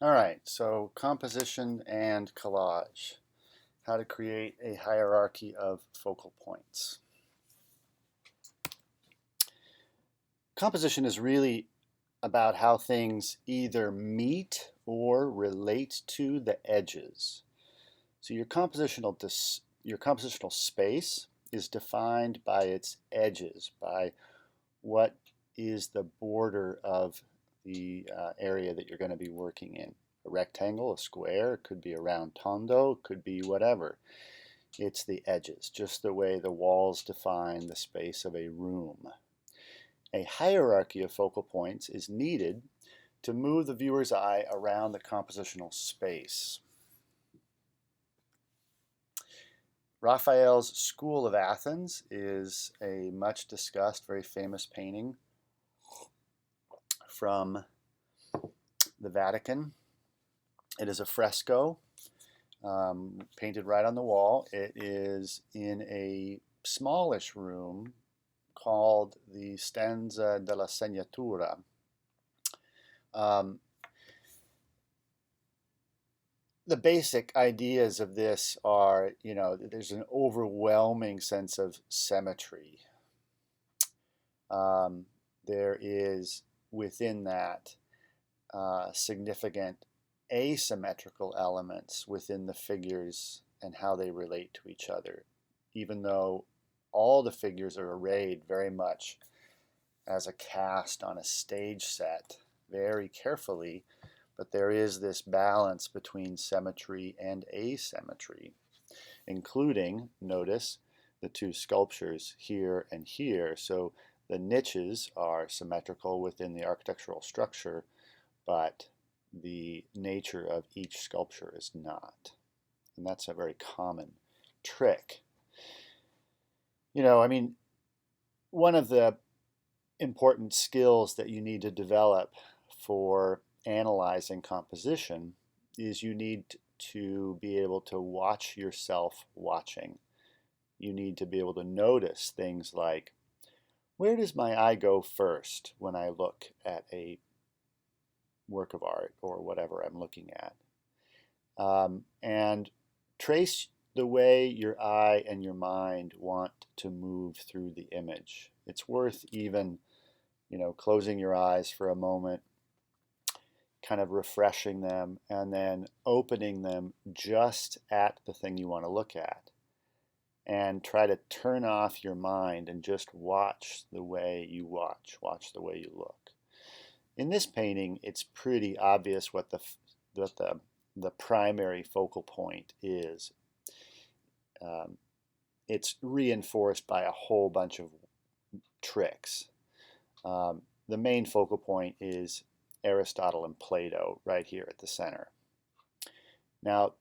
All right, so composition and collage. How to create a hierarchy of focal points. Composition is really about how things either meet or relate to the edges. So your compositional space is defined by its edges, by what is the border of the area that you're going to be working in. A rectangle, a square, it could be a round tondo, it could be whatever. It's the edges, just the way the walls define the space of a room. A hierarchy of focal points is needed to move the viewer's eye around the compositional space. Raphael's School of Athens is a much discussed, very famous painting from the Vatican. It is a fresco painted right on the wall. It is in a smallish room called the Stanza della Segnatura. The basic ideas of this are, there's an overwhelming sense of symmetry. There is within that significant asymmetrical elements within the figures and how they relate to each other, even though all the figures are arrayed very much as a cast on a stage set, very carefully, but there is this balance between symmetry and asymmetry, including, notice, the two sculptures here and here. So the niches are symmetrical within the architectural structure, but the nature of each sculpture is not. And that's a very common trick. One of the important skills that you need to develop for analyzing composition is you need to be able to watch yourself watching. You need to be able to notice things like, where does my eye go first when I look at a work of art or whatever I'm looking at? And trace the way your eye and your mind want to move through the image. It's worth even, closing your eyes for a moment, kind of refreshing them, and then opening them just at the thing you want to look at. And try to turn off your mind and just watch the way you watch the way you look. In this painting, it's pretty obvious what the primary focal point is. It's reinforced by a whole bunch of tricks. The main focal point is Aristotle and Plato right here at the center. Now,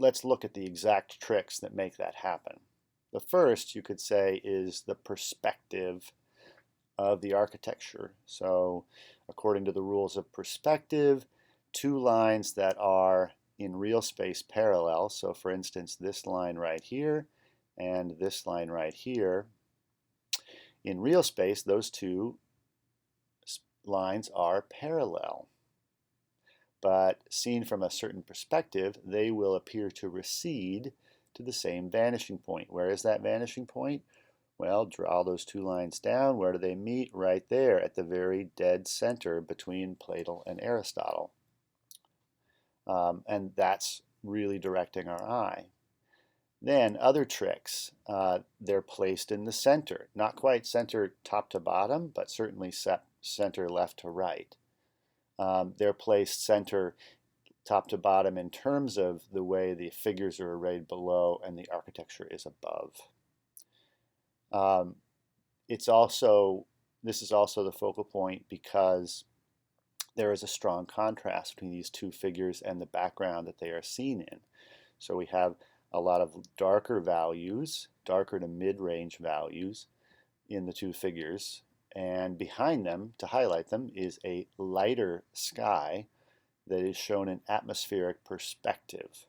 let's look at the exact tricks that make that happen. The first, you could say, is the perspective of the architecture. So, according to the rules of perspective, two lines that are in real space parallel, so for instance, this line right here and this line right here, in real space, those two lines are parallel. But seen from a certain perspective, they will appear to recede to the same vanishing point. Where is that vanishing point? Well, draw those two lines down. Where do they meet? Right there at the very dead center between Plato and Aristotle. And that's really directing our eye. Then other tricks. They're placed in the center. Not quite center top to bottom, but certainly center left to right. They're placed center top to bottom in terms of the way the figures are arrayed below and the architecture is above. This is also the focal point because there is a strong contrast between these two figures and the background that they are seen in. So we have a lot of darker values, darker to mid-range values in the two figures, and behind them, to highlight them, is a lighter sky that is shown in atmospheric perspective.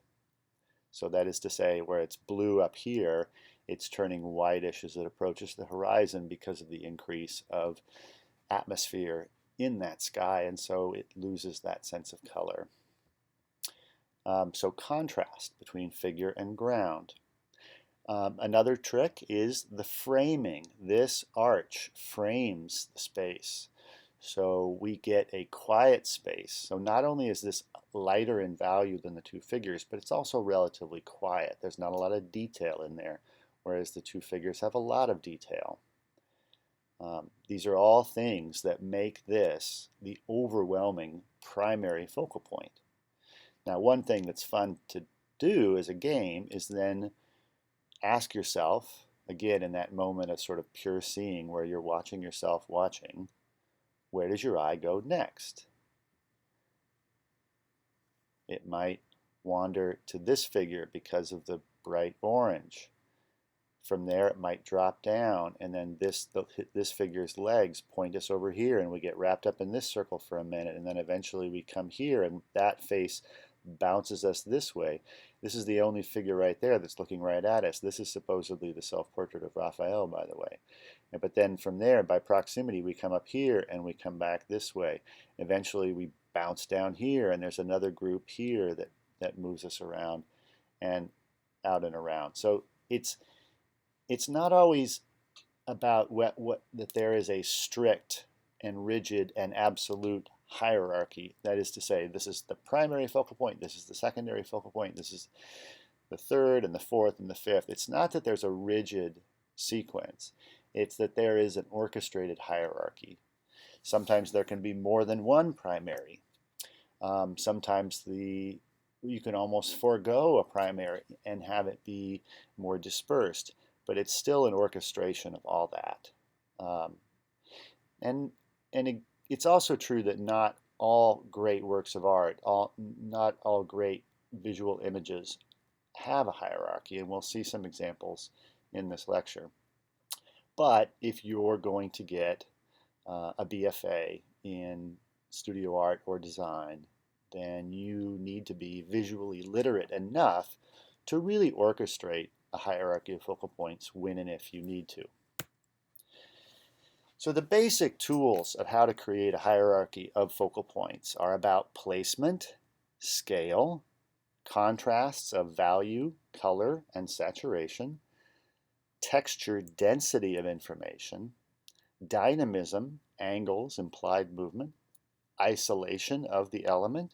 So that is to say, where it's blue up here, it's turning whitish as it approaches the horizon because of the increase of atmosphere in that sky, and so it loses that sense of color. So contrast between figure and ground. Another trick is the framing. This arch frames the space. So we get a quiet space. So not only is this lighter in value than the two figures, but it's also relatively quiet. There's not a lot of detail in there, whereas the two figures have a lot of detail. These are all things that make this the overwhelming primary focal point. Now, one thing that's fun to do as a game is then ask yourself, again in that moment of sort of pure seeing where you're watching yourself watching, where does your eye go next? It might wander to this figure because of the bright orange. From there it might drop down, and then this figure's legs point us over here, and we get wrapped up in this circle for a minute, and then eventually we come here and that face bounces us this way. This is the only figure right there that's looking right at us. This is supposedly the self-portrait of Raphael, by the way. But then from there, by proximity, we come up here and we come back this way. Eventually we bounce down here, and there's another group here that moves us around and out and around. So it's not always about that there is a strict and rigid and absolute hierarchy. That is to say, this is the primary focal point, this is the secondary focal point, this is the third and the fourth and the fifth. It's not that there's a rigid sequence. It's that there is an orchestrated hierarchy. Sometimes there can be more than one primary. Sometimes you can almost forego a primary and have it be more dispersed, but it's still an orchestration of all that. It's also true that not all great works of art, not all great visual images have a hierarchy, and we'll see some examples in this lecture. But if you're going to get a BFA in studio art or design, then you need to be visually literate enough to really orchestrate a hierarchy of focal points when and if you need to. So the basic tools of how to create a hierarchy of focal points are about placement, scale, contrasts of value, color, and saturation, texture, density of information, dynamism, angles, implied movement, isolation of the element,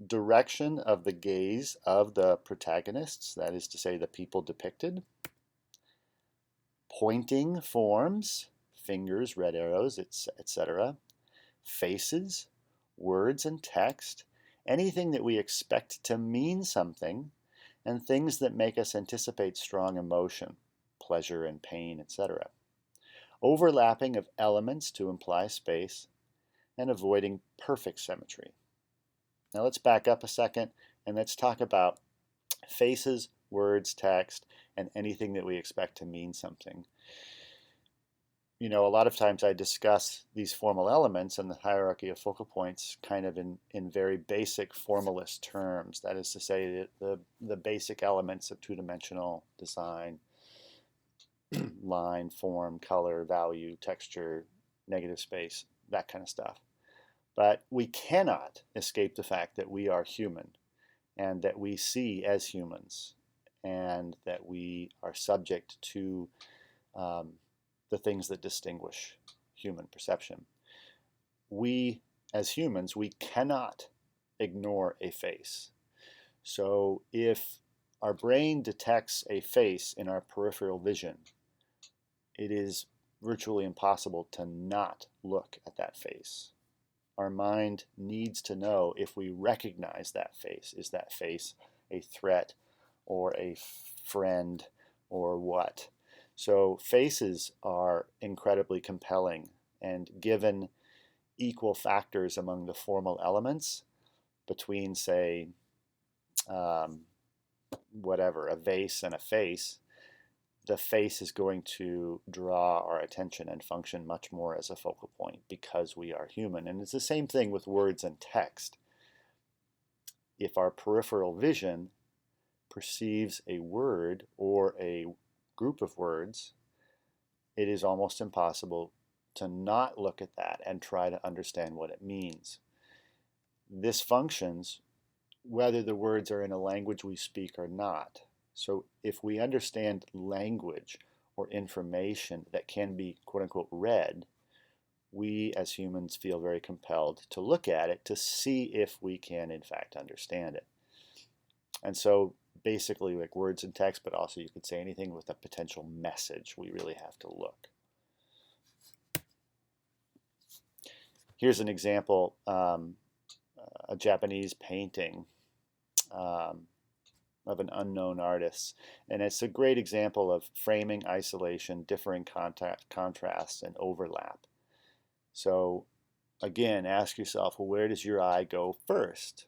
direction of the gaze of the protagonists, that is to say the people depicted, pointing forms, fingers, red arrows, etc., faces, words and text, anything that we expect to mean something, and things that make us anticipate strong emotion, pleasure and pain, etc. Overlapping of elements to imply space, and avoiding perfect symmetry. Now let's back up a second and let's talk about faces, words, text, and anything that we expect to mean something. You know, a lot of times I discuss these formal elements and the hierarchy of focal points kind of in very basic formalist terms. That is to say, the basic elements of two-dimensional design, line, form, color, value, texture, negative space, that kind of stuff. But we cannot escape the fact that we are human and that we see as humans and that we are subject to the things that distinguish human perception. We, as humans, we cannot ignore a face. So if our brain detects a face in our peripheral vision, it is virtually impossible to not look at that face. Our mind needs to know if we recognize that face. Is that face a threat or a friend or what? So faces are incredibly compelling, and given equal factors among the formal elements between, say, whatever, a vase and a face, the face is going to draw our attention and function much more as a focal point because we are human. And it's the same thing with words and text. If our peripheral vision perceives a word or a group of words, it is almost impossible to not look at that and try to understand what it means. This functions whether the words are in a language we speak or not. So if we understand language or information that can be quote unquote read, we as humans feel very compelled to look at it to see if we can in fact understand it. And so basically like words and text, but also you could say anything with a potential message, we really have to look. Here's an example, a Japanese painting of an unknown artist. And it's a great example of framing, isolation, differing contrasts, and overlap. So again, ask yourself, well, where does your eye go first?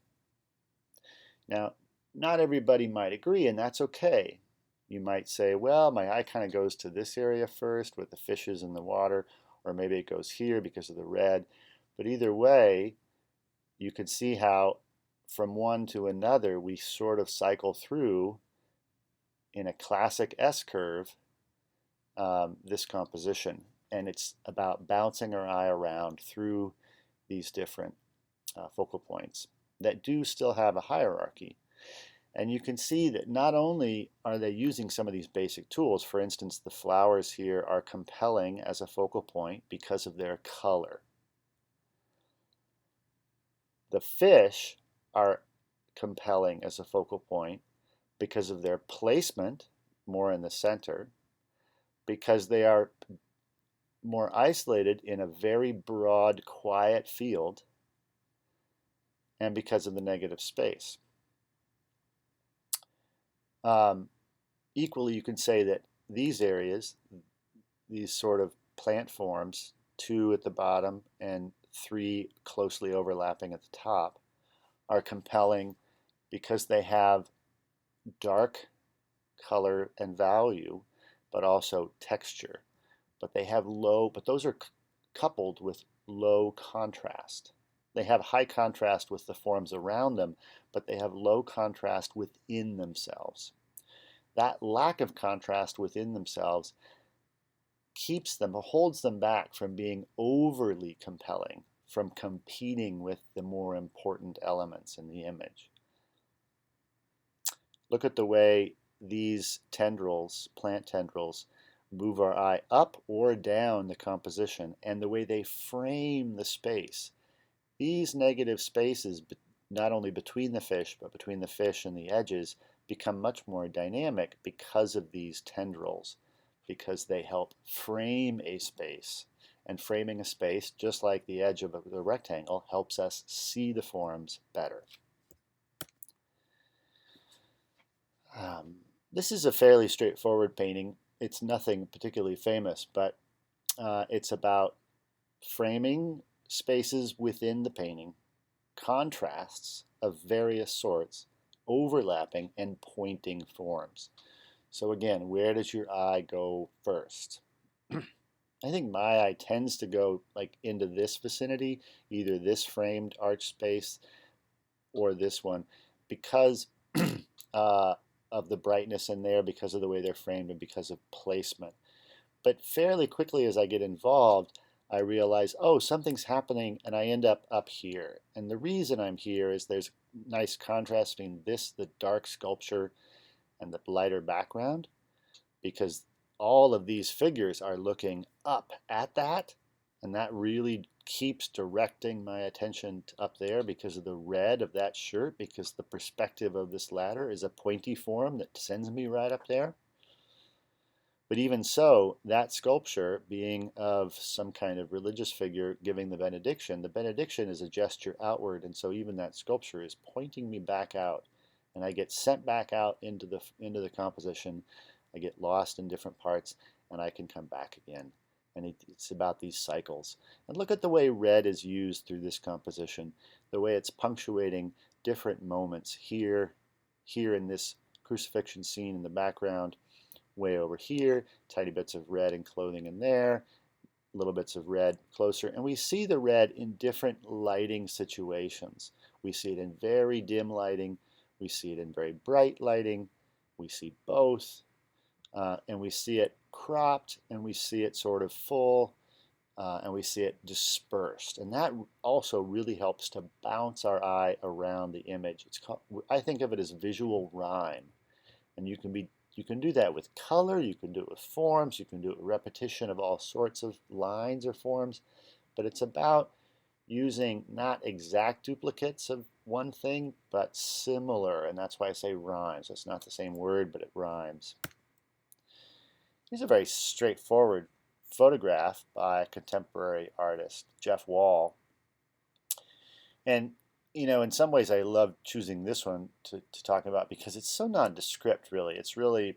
Now, not everybody might agree, and that's okay. You might say, well, my eye kind of goes to this area first with the fishes in the water, or maybe it goes here because of the red. But either way, you can see how from one to another we sort of cycle through in a classic S-curve this composition. And it's about bouncing our eye around through these different focal points that do still have a hierarchy. And you can see that not only are they using some of these basic tools, for instance, the flowers here are compelling as a focal point because of their color. The fish are compelling as a focal point because of their placement, more in the center, because they are more isolated in a very broad, quiet field, and because of the negative space. Equally, you can say that these areas, these sort of plant forms, 2 at the bottom and 3 closely overlapping at the top, are compelling because they have dark color and value, but also texture. But they have low, but those are coupled with low contrast. They have high contrast with the forms around them, but they have low contrast within themselves. That lack of contrast within themselves keeps them, holds them back from being overly compelling, from competing with the more important elements in the image. Look at the way these tendrils, plant tendrils, move our eye up or down the composition, and the way they frame the space. These negative spaces, not only between the fish, but between the fish and the edges, become much more dynamic because of these tendrils, because they help frame a space. And framing a space, just like the edge of the rectangle, helps us see the forms better. This is a fairly straightforward painting. It's nothing particularly famous, but it's about framing spaces within the painting, contrasts of various sorts, overlapping and pointing forms. So again, where does your eye go first? I think my eye tends to go like into this vicinity, either this framed arch space or this one, because of the brightness in there, because of the way they're framed, and because of placement. But fairly quickly as I get involved, I realize, oh, something's happening, and I end up here. And the reason I'm here is there's nice contrast between this, the dark sculpture, and the lighter background, because all of these figures are looking up at that, and that really keeps directing my attention up there because of the red of that shirt, because the perspective of this ladder is a pointy form that sends me right up there. But even so, that sculpture being of some kind of religious figure giving the benediction is a gesture outward, and so even that sculpture is pointing me back out, and I get sent back out into the composition. I get lost in different parts, and I can come back again. And it's about these cycles. And look at the way red is used through this composition, the way it's punctuating different moments here in this crucifixion scene in the background, way over here, tiny bits of red and clothing in there, little bits of red closer. And we see the red in different lighting situations. We see it in very dim lighting. We see it in very bright lighting. We see both. And we see it cropped, and we see it sort of full. and we see it dispersed. And that also really helps to bounce our eye around the image. It's called, I think of it as visual rhyme. And you can do that with color, you can do it with forms, you can do it with repetition of all sorts of lines or forms, but it's about using not exact duplicates of one thing, but similar, and that's why I say rhymes. It's not the same word, but it rhymes. Here's a very straightforward photograph by a contemporary artist, Jeff Wall. And in some ways I love choosing this one to talk about because it's so nondescript, really. It's really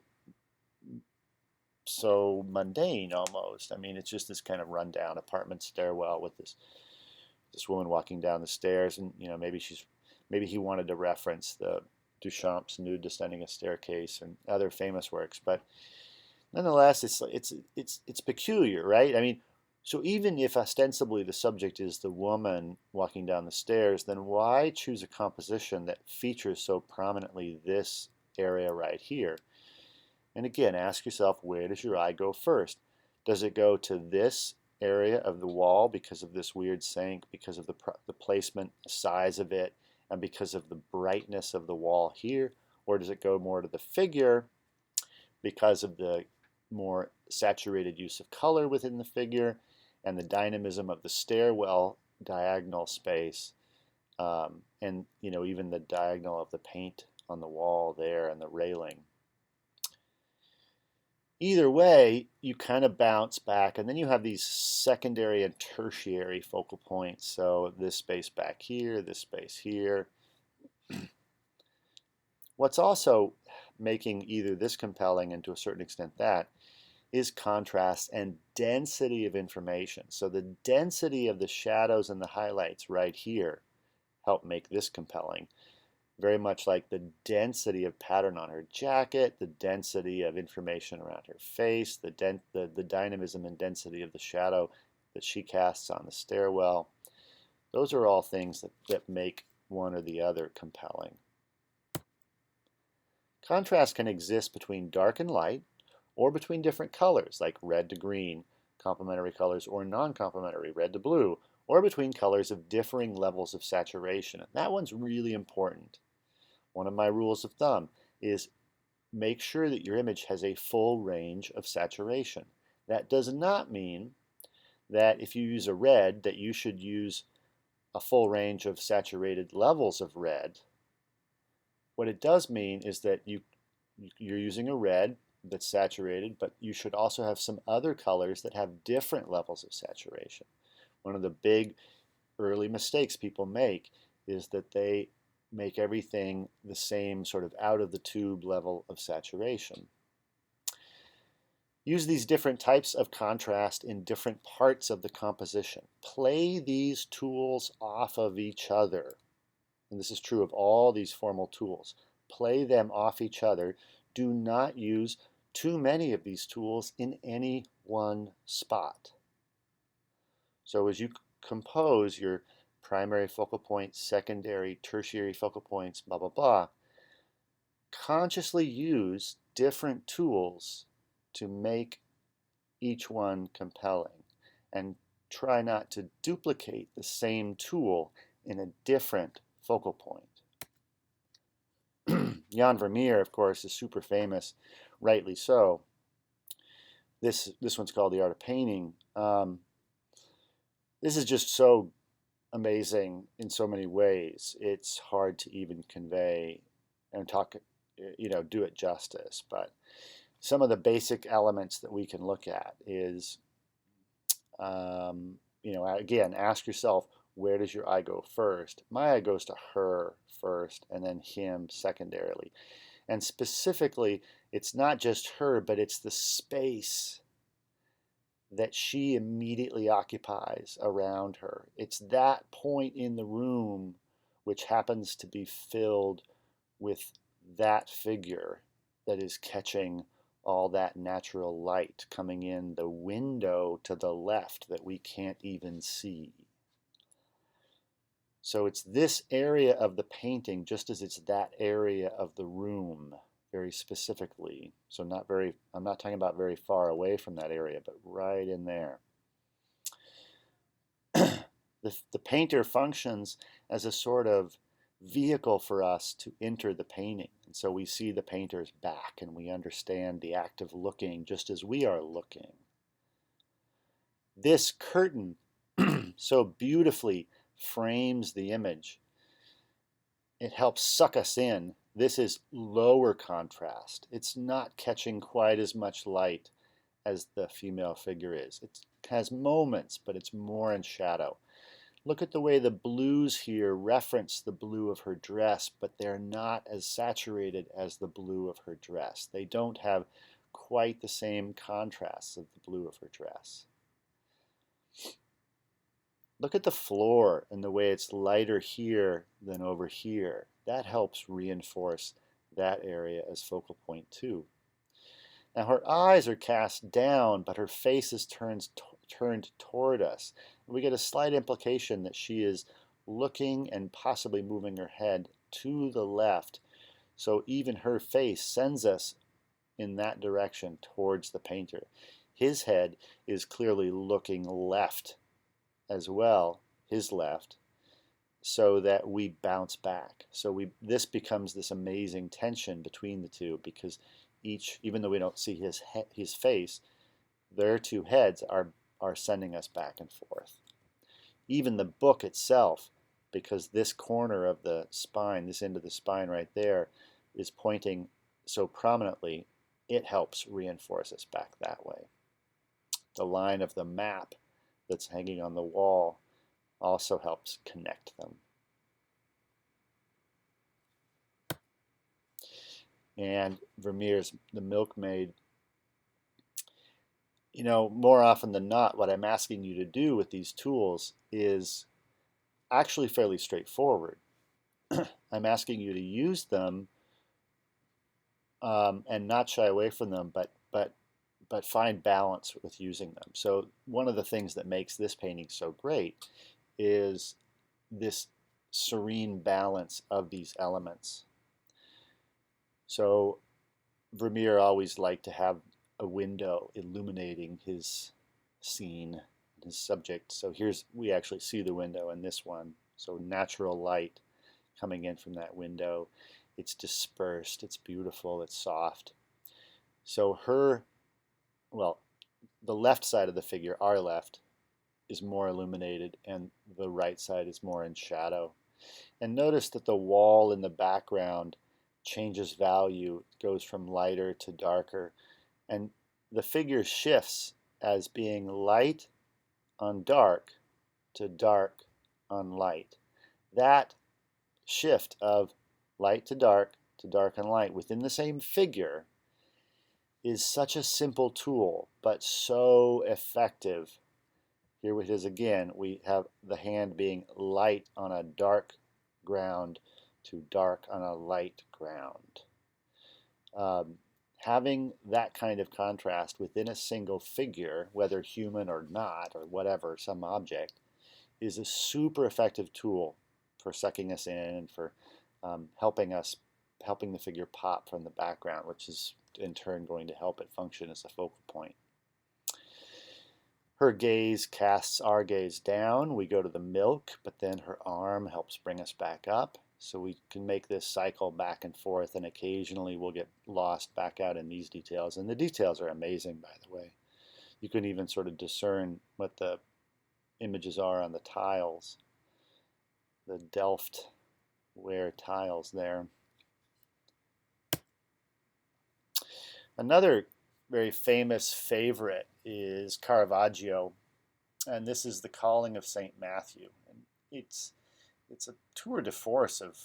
so mundane almost. I mean, it's just this kind of rundown apartment stairwell with this woman walking down the stairs, and maybe he wanted to reference the Duchamp's Nude Descending a Staircase and other famous works, but nonetheless, it's peculiar, right? I mean, so even if ostensibly the subject is the woman walking down the stairs, then why choose a composition that features so prominently this area right here? And again, ask yourself, where does your eye go first? Does it go to this area of the wall because of this weird sink, because of the placement, the size of it, and because of the brightness of the wall here? Or does it go more to the figure because of the more saturated use of color within the figure and the dynamism of the stairwell diagonal space, and even the diagonal of the paint on the wall there and the railing? Either way, you kind of bounce back, and then you have these secondary and tertiary focal points. So this space back here, this space here. What's also making either this compelling and to a certain extent that is contrast and density of information. So the density of the shadows and the highlights right here help make this compelling. Very much like the density of pattern on her jacket, the density of information around her face, the dynamism and density of the shadow that she casts on the stairwell. Those are all things that make one or the other compelling. Contrast can exist between dark and light, or between different colors, like red to green, complementary colors, or non-complementary, red to blue, or between colors of differing levels of saturation. And that one's really important. One of my rules of thumb is make sure that your image has a full range of saturation. That does not mean that if you use a red that you should use a full range of saturated levels of red. What it does mean is that you're using a red that's saturated, but you should also have some other colors that have different levels of saturation. One of the big early mistakes people make is that they make everything the same sort of out of the tube level of saturation. Use these different types of contrast in different parts of the composition. Play these tools off of each other. And this is true of all these formal tools. Play them off each other. Do not use too many of these tools in any one spot. So as you compose your primary focal points, secondary, tertiary focal points, blah, blah, blah, consciously use different tools to make each one compelling, and try not to duplicate the same tool in a different focal point. Jan Vermeer, of course, is super famous, rightly so. This one's called The Art of Painting. This is just so amazing in so many ways. It's hard to even convey and do it justice. But some of the basic elements that we can look at is, again, ask yourself, where does your eye go first? My eye goes to her first, and then him secondarily. And specifically, it's not just her, but it's the space that she immediately occupies around her. It's that point in the room which happens to be filled with that figure that is catching all that natural light coming in the window to the left that we can't even see. So it's this area of the painting just as it's that area of the room very specifically. So I'm not talking about very far away from that area, but right in there. The painter functions as a sort of vehicle for us to enter the painting. And so we see the painter's back and we understand the act of looking just as we are looking. This curtain so beautifully frames the image. It helps suck us in. This is lower contrast. It's not catching quite as much light as the female figure is. It has moments, but it's more in shadow. Look at the way the blues here reference the blue of her dress, but they're not as saturated as the blue of her dress. They don't have quite the same contrasts of the blue of her dress. Look at the floor and the way it's lighter here than over here. That helps reinforce that area as focal point too. Now her eyes are cast down, but her face is turned toward us. We get a slight implication that she is looking and possibly moving her head to the left. So even her face sends us in that direction towards the painter. His head is clearly looking left as well, his left, so that we bounce back. So this becomes this amazing tension between the two, because even though we don't see his face, their two heads are sending us back and forth. Even the book itself, because this corner of the spine, this end of the spine right there, is pointing so prominently, it helps reinforce us back that way. The line of the map that's hanging on the wall also helps connect them. And Vermeer's The Milkmaid, you know, more often than not, what I'm asking you to do with these tools is actually fairly straightforward. I'm asking you to use them and not shy away from them, but find balance with using them. So one of the things that makes this painting so great is this serene balance of these elements. So Vermeer always liked to have a window illuminating his scene, his subject. So we actually see the window in this one. So natural light coming in from that window. It's dispersed, it's beautiful, it's soft. So the left side of the figure, our left, is more illuminated, and the right side is more in shadow. And notice that the wall in the background changes value, goes from lighter to darker, and the figure shifts as being light on dark to dark on light. That shift of light to dark on light within the same figure is such a simple tool, but so effective. Here it is again. We have the hand being light on a dark ground to dark on a light ground. Having that kind of contrast within a single figure, whether human or not, or whatever, some object, is a super effective tool for sucking us in and for helping the figure pop from the background, which is in turn going to help it function as a focal point. Her gaze casts our gaze down. We go to the milk, but then her arm helps bring us back up. So we can make this cycle back and forth, and occasionally we'll get lost back out in these details. And the details are amazing, by the way. You can even sort of discern what the images are on the tiles, the Delft-ware tiles there. Another very famous favorite is Caravaggio, and this is The Calling of St. Matthew. And it's a tour de force of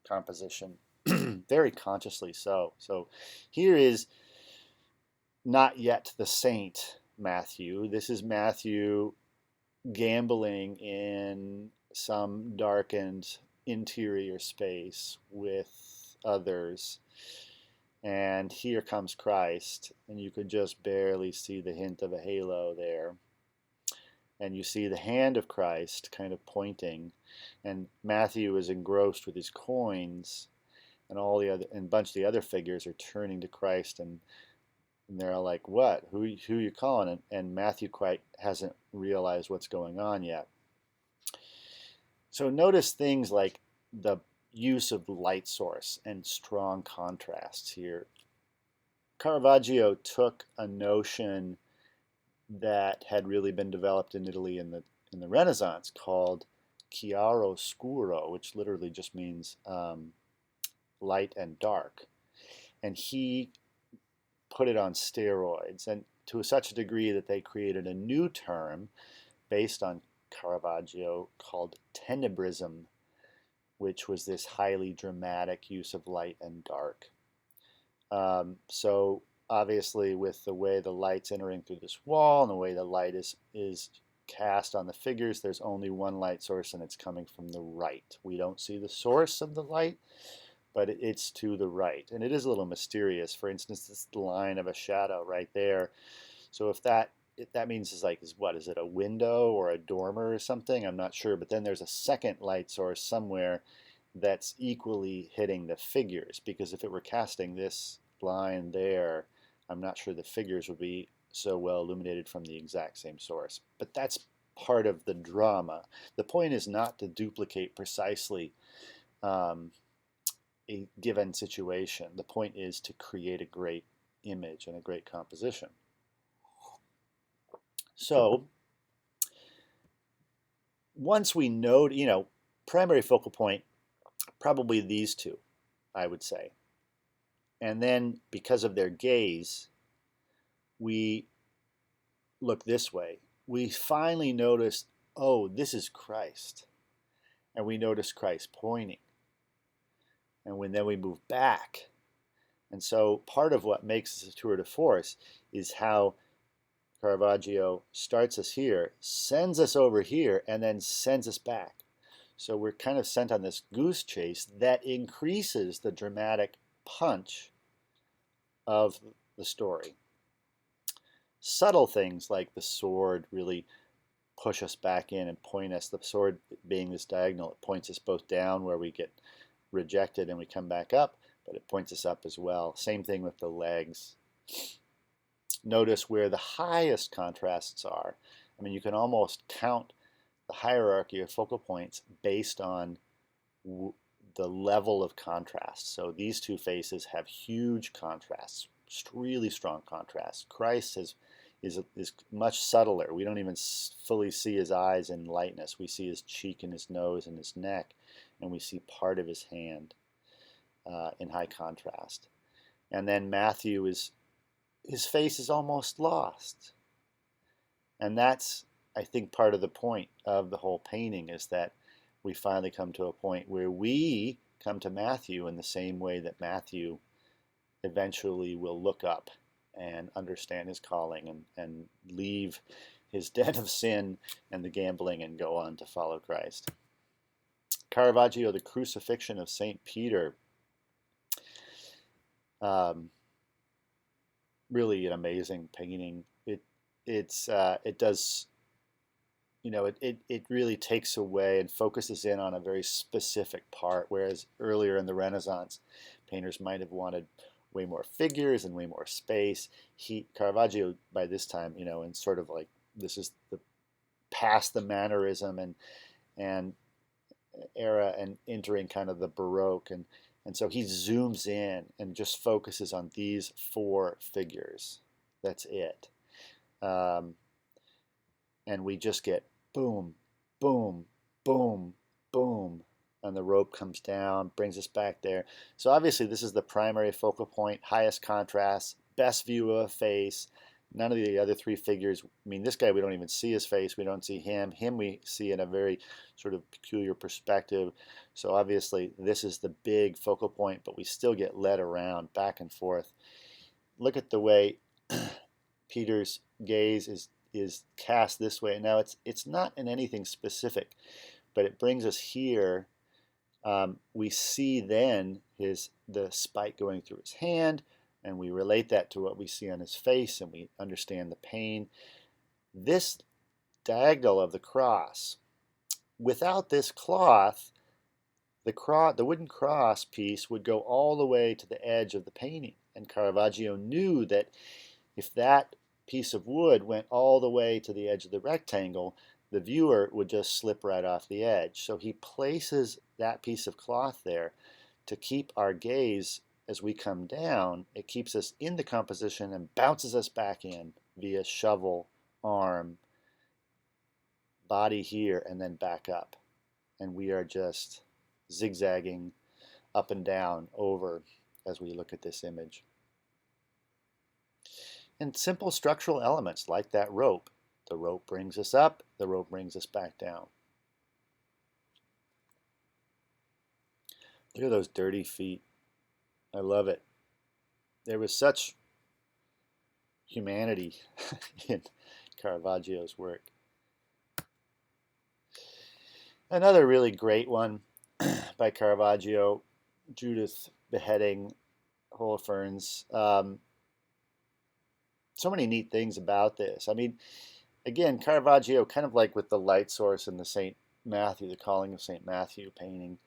composition, very consciously so. So here is not yet the Saint Matthew. This is Matthew gambling in some darkened interior space with others. And here comes Christ, and you could just barely see the hint of a halo there. And you see the hand of Christ kind of pointing, and Matthew is engrossed with his coins, and a bunch of the other figures are turning to Christ, and they're all like, "What? Who you calling?" And Matthew quite hasn't realized what's going on yet. So notice things like the use of light source and strong contrasts here. Caravaggio took a notion that had really been developed in Italy in the Renaissance called chiaroscuro, which literally just means light and dark. And he put it on steroids, and to such a degree that they created a new term based on Caravaggio called tenebrism, which was this highly dramatic use of light and dark. So obviously, with the way the light's entering through this wall and the way the light is cast on the figures, there's only one light source, and it's coming from the right. We don't see the source of the light, but it's to the right. And it is a little mysterious. For instance, this line of a shadow right there. So if that means is what is it, a window or a dormer or something? I'm not sure. But then there's a second light source somewhere that's equally hitting the figures, because if it were casting this line there, I'm not sure the figures would be so well illuminated from the exact same source. But that's part of the drama. The point is not to duplicate precisely a given situation. The point is to create a great image and a great composition. So once we know, primary focal point, probably these two, I would say. And then because of their gaze, we look this way. We finally notice, oh, this is Christ. And we notice Christ pointing. And then we move back. And so part of what makes this a tour de force is how Caravaggio starts us here, sends us over here, and then sends us back. So we're kind of sent on this goose chase that increases the dramatic punch of the story. Subtle things like the sword really push us back in and point us. The sword being this diagonal, it points us both down where we get rejected and we come back up, but it points us up as well. Same thing with the legs. Notice where the highest contrasts are. I mean, you can almost count the hierarchy of focal points based on the level of contrast. So these two faces have huge contrasts, really strong contrasts. Christ is much subtler. We don't even fully see his eyes in lightness. We see his cheek and his nose and his neck, and we see part of his hand in high contrast. And then Matthew his face is almost lost. And that's, I think, part of the point of the whole painting, is that we finally come to a point where we come to Matthew in the same way that Matthew eventually will look up and understand his calling and leave his den of sin and the gambling and go on to follow Christ. Caravaggio, the Crucifixion of St. Peter. Really an amazing painting. It does, it really takes away and focuses in on a very specific part, whereas earlier in the Renaissance, painters might have wanted way more figures and way more space. Caravaggio, by this time, and sort of like, this is past the mannerism and era and entering kind of the Baroque, and so he zooms in and just focuses on these four figures. That's it. And we just get boom, boom, boom, boom, and the rope comes down, brings us back there. So obviously this is the primary focal point, highest contrast, best view of a face. None of the other three figures, I mean, this guy, we don't even see his face. We don't see him. Him we see in a very sort of peculiar perspective. So obviously this is the big focal point, but we still get led around back and forth. Look at the way Peter's gaze is cast this way. Now it's not in anything specific, but it brings us here. We see then the spike going through his hand, and we relate that to what we see on his face, and we understand the pain. This diagonal of the cross, without this cloth, the wooden cross piece would go all the way to the edge of the painting. And Caravaggio knew that if that piece of wood went all the way to the edge of the rectangle, the viewer would just slip right off the edge. So he places that piece of cloth there to keep our gaze as we come down. It keeps us in the composition and bounces us back in via shovel, arm, body here, and then back up. And we are just zigzagging up and down over as we look at this image. And simple structural elements like that rope. The rope brings us up, the rope brings us back down. Look at those dirty feet. I love it. There was such humanity in Caravaggio's work. Another really great one by Caravaggio, Judith beheading Holofernes. So many neat things about this. I mean, again, Caravaggio, kind of like with the light source in the St. Matthew, the Calling of St. Matthew painting,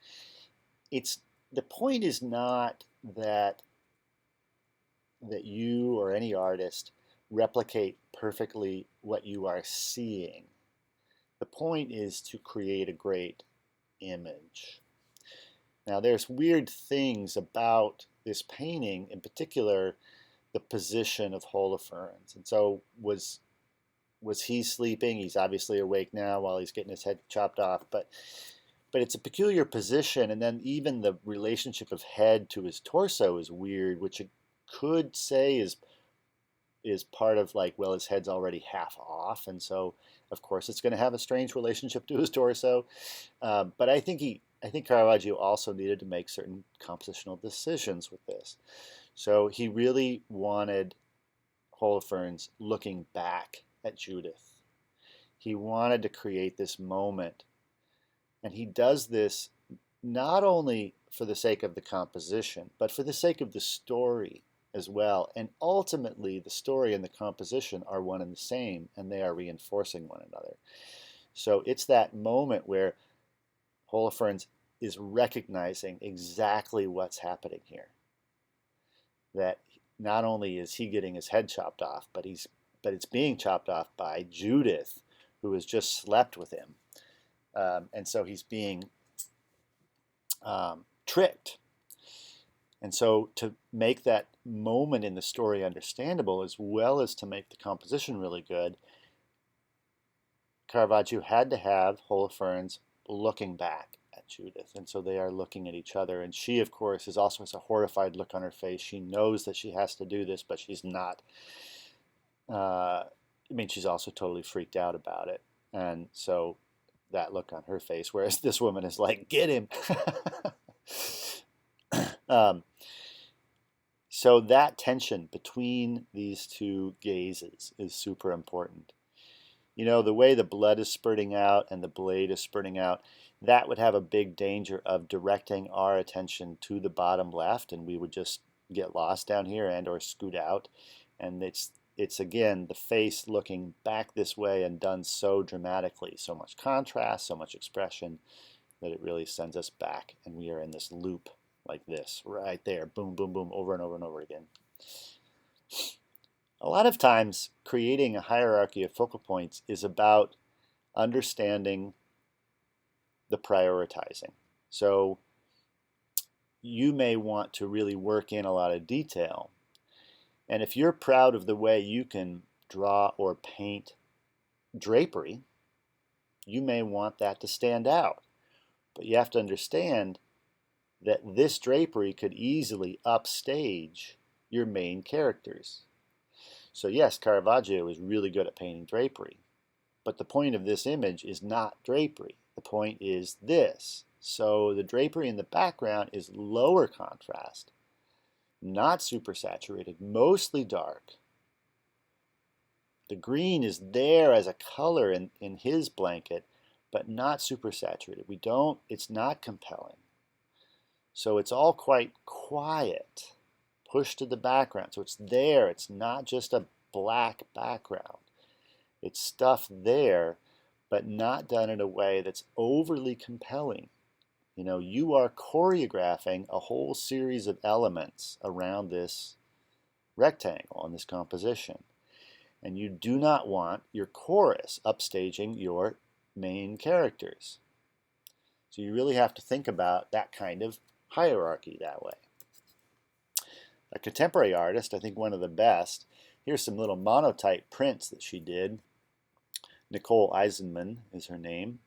the point is not that you or any artist replicate perfectly what you are seeing. The point is to create a great image. Now, there's weird things about this painting, in particular, the position of Holofernes. And so was he sleeping? He's obviously awake now while he's getting his head chopped off, but it's a peculiar position, and then even the relationship of head to his torso is weird, which it could say is part of like, well, his head's already half off, and so of course it's going to have a strange relationship to his torso. But I think Caravaggio also needed to make certain compositional decisions with this. So he really wanted Holofernes looking back at Judith. He wanted to create this moment. And he does this not only for the sake of the composition, but for the sake of the story as well. And ultimately, the story and the composition are one and the same, and they are reinforcing one another. So it's that moment where Holofernes is recognizing exactly what's happening here. That not only is he getting his head chopped off, but it's being chopped off by Judith, who has just slept with him. And so he's being tricked. And so to make that moment in the story understandable, as well as to make the composition really good, Caravaggio had to have Holofernes looking back at Judith. And so they are looking at each other. And she, of course, also has a horrified look on her face. She knows that she has to do this, but she's not. She's also totally freaked out about it. And so that look on her face, whereas this woman is like, get him. So that tension between these two gazes is super important. You know, the way the blood is spurting out and the blade is spurting out, that would have a big danger of directing our attention to the bottom left, and we would just get lost down here and or scoot out. And it's again the face looking back this way and done so dramatically, so much contrast, so much expression, that it really sends us back, and we are in this loop like this, right there, boom, boom, boom, over and over and over again. A lot of times, creating a hierarchy of focal points is about understanding the prioritizing. So you may want to really work in a lot of detail. And if you're proud of the way you can draw or paint drapery, you may want that to stand out. But you have to understand that this drapery could easily upstage your main characters. So yes, Caravaggio is really good at painting drapery, but the point of this image is not drapery. The point is this. So the drapery in the background is lower contrast, not super saturated, mostly dark. The green is there as a color in his blanket, but not super saturated. It's not compelling. So it's all quite quiet, pushed to the background. So it's there. It's not just a black background. It's stuff there, but not done in a way that's overly compelling. You know, you are choreographing a whole series of elements around this rectangle and this composition. And you do not want your chorus upstaging your main characters. So you really have to think about that kind of hierarchy that way. A contemporary artist, I think one of the best, here's some little monotype prints that she did. Nicole Eisenmann is her name.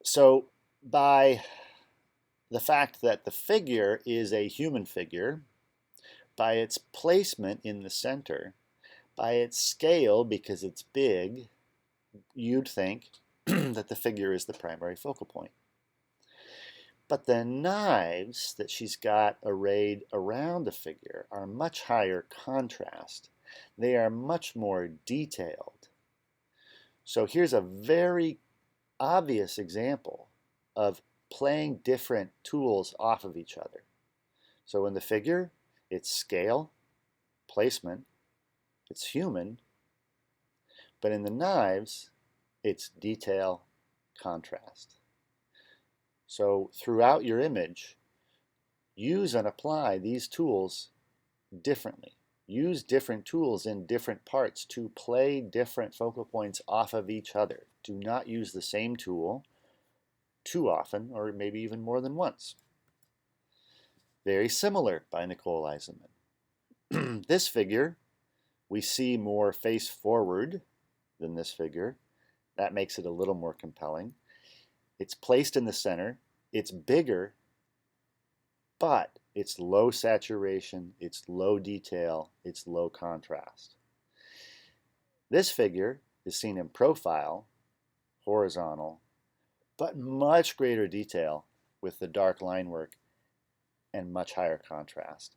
So by the fact that the figure is a human figure, by its placement in the center, by its scale, because it's big, you'd think that the figure is the primary focal point. But the knives that she's got arrayed around the figure are much higher contrast. They are much more detailed. So here's a very obvious example of playing different tools off of each other. So in the figure, it's scale, placement, it's human, but in the knives, it's detail, contrast. So throughout your image, use and apply these tools differently. Use different tools in different parts to play different focal points off of each other. Do not use the same tool too often, or maybe even more than once. Very similar by Nicole Eisenmann. This figure, we see more face forward than this figure. That makes it a little more compelling. It's placed in the center. It's bigger, but it's low saturation, it's low detail, it's low contrast. This figure is seen in profile, horizontal, but much greater detail with the dark line work and much higher contrast.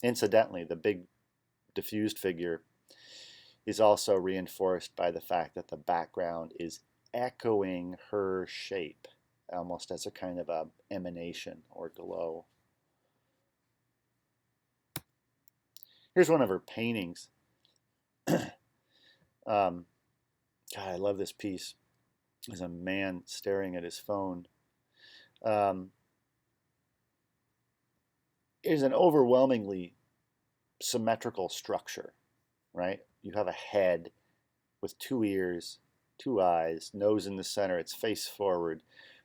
Incidentally, the big diffused figure is also reinforced by the fact that the background is echoing her shape, almost as a kind of a emanation or glow. Here's one of her paintings. God, I love this piece. There's a man staring at his phone. Here's an overwhelmingly symmetrical structure, right? You have a head with two ears, two eyes, nose in the center, it's face forward.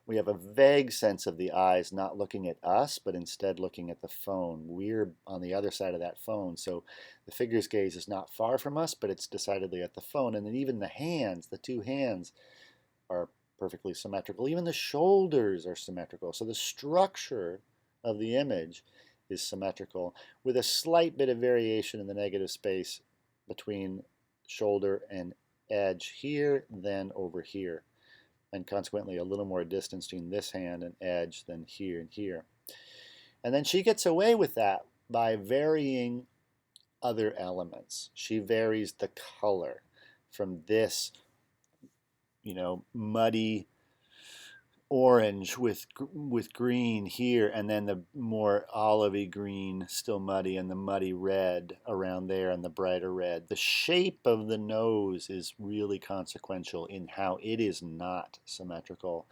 We have a vague sense of the eyes not looking at us, but instead looking at the phone. We're on the other side of that phone, so the figure's gaze is not far from us, but it's decidedly at the phone. And then even the hands, the two hands, are perfectly symmetrical. Even the shoulders are symmetrical. So the structure of the image is symmetrical, with a slight bit of variation in the negative space between shoulder and edge here, then over here, and consequently a little more distance between this hand and edge than here and here. And then she gets away with that by varying other elements. She varies the color from this, muddy orange with green here, and then the more olivey green, still muddy, and the muddy red around there, and the brighter red. The shape of the nose is really consequential in how it is not symmetrical.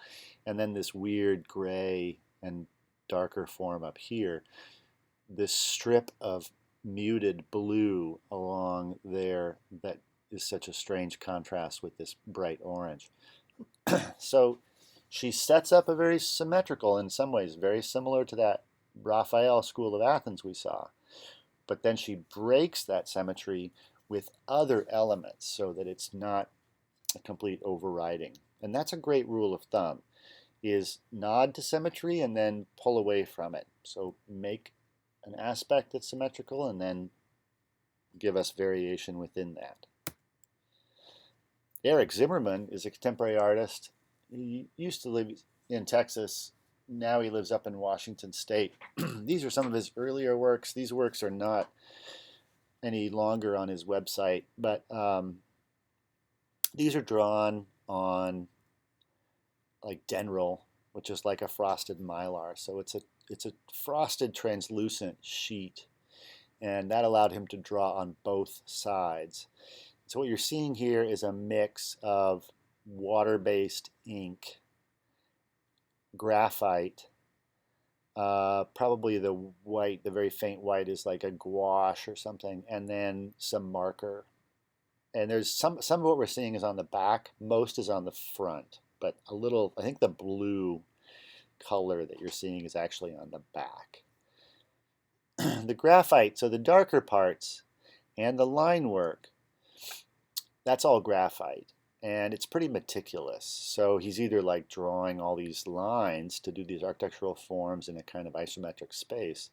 And then this weird gray and darker form up here. This strip of muted blue along there that is such a strange contrast with this bright orange. So she sets up a very symmetrical, in some ways, very similar to that Raphael School of Athens we saw. But then she breaks that symmetry with other elements so that it's not a complete overriding. And that's a great rule of thumb, is nod to symmetry and then pull away from it. So make an aspect that's symmetrical and then give us variation within that. Eric Zimmerman is a contemporary artist. He used to live in Texas. Now he lives up in Washington State. These are some of his earlier works. These works are not any longer on his website, but these are drawn on like Denryl, which is like a frosted mylar. So it's a frosted translucent sheet, and that allowed him to draw on both sides. So what you're seeing here is a mix of water-based ink, graphite, probably the white, the very faint white is like a gouache or something, and then some marker. And there's some of what we're seeing is on the back, most is on the front, but a little, I think the blue color that you're seeing is actually on the back. The graphite, so the darker parts and the line work, that's all graphite. And it's pretty meticulous. So he's either like drawing all these lines to do these architectural forms in a kind of isometric space,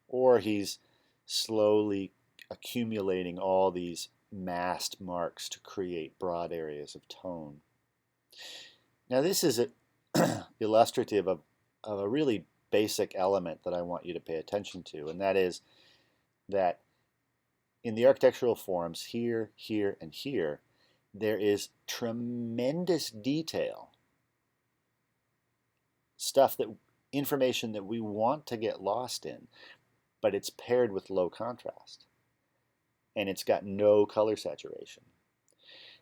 or he's slowly accumulating all these masked marks to create broad areas of tone. Now this is illustrative of a really basic element that I want you to pay attention to, and that is that in the architectural forms here, here, and here, there is tremendous detail, information that we want to get lost in, but it's paired with low contrast, and it's got no color saturation.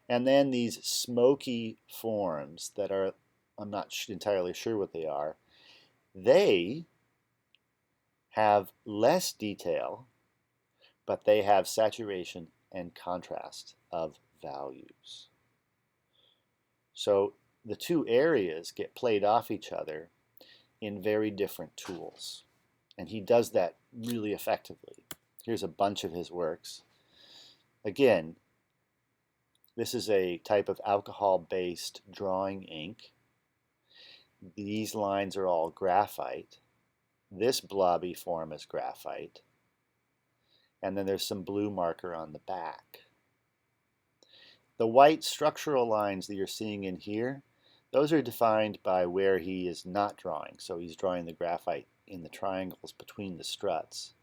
And then these smoky forms that are, I'm not entirely sure what they are, they have less detail, but they have saturation and contrast of values. So the two areas get played off each other in very different tools. And he does that really effectively. Here's a bunch of his works. Again, this is a type of alcohol-based drawing ink. These lines are all graphite. This blobby form is graphite. And then there's some blue marker on the back. The white structural lines that you're seeing in here, those are defined by where he is not drawing. So he's drawing the graphite in the triangles between the struts.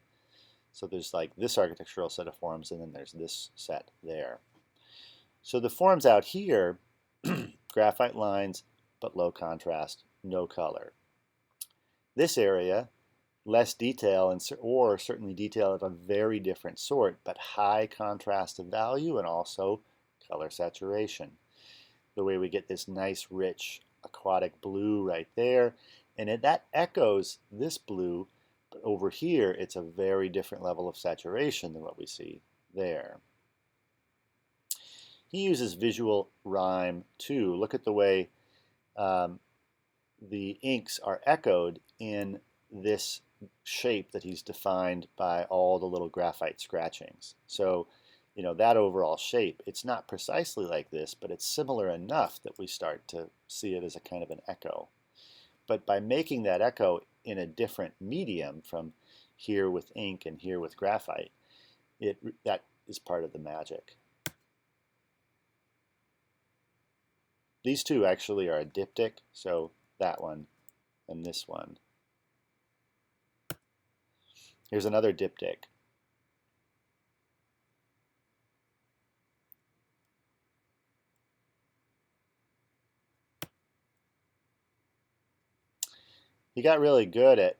So there's like this architectural set of forms, and then there's this set there. So the forms out here, graphite lines, but low contrast, no color. This area, less detail, or certainly detail of a very different sort, but high contrast of value and also color saturation. The way we get this nice, rich, aquatic blue right there, and that echoes this blue, but over here it's a very different level of saturation than what we see there. He uses visual rhyme too. Look at the way the inks are echoed in this shape that he's defined by all the little graphite scratchings. So, you know, that overall shape, it's not precisely like this, but it's similar enough that we start to see it as a kind of an echo. But by making that echo in a different medium, from here with ink and here with graphite, that is part of the magic. These two actually are a diptych, so that one and this one. Here's another diptych. He got really good at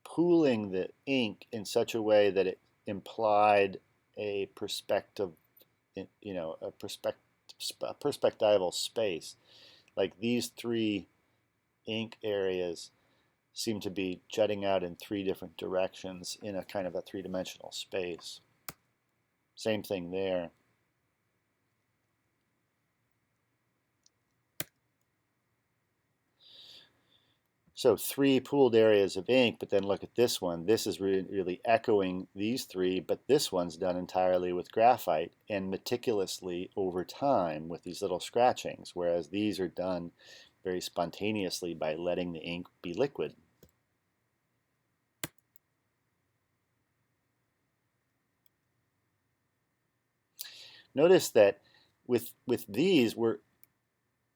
pooling the ink in such a way that it implied a perspective, you know, a perspectival space. Like these three ink areas seem to be jutting out in three different directions in a kind of a three-dimensional space. Same thing there. So three pooled areas of ink, but then look at this one. This is really echoing these three, but this one's done entirely with graphite and meticulously over time with these little scratchings, whereas these are done very spontaneously by letting the ink be liquid. Notice that with these,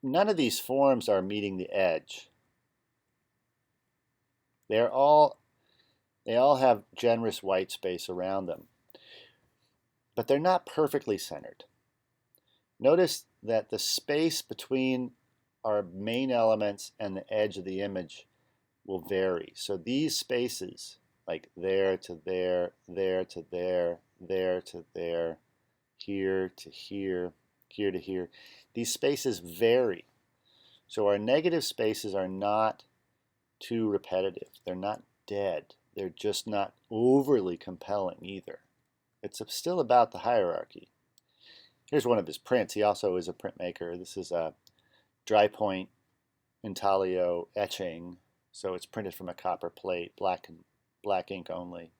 none of these forms are meeting the edge. They all have generous white space around them, but they're not perfectly centered. Notice that the space between our main elements and the edge of the image will vary. So these spaces, like there to there, there to there, there to there, here to here, here to here, these spaces vary. So our negative spaces are not too repetitive. They're not dead. They're just not overly compelling either. It's still about the hierarchy. Here's one of his prints. He also is a printmaker. This is a dry point intaglio etching, so it's printed from a copper plate, black ink only.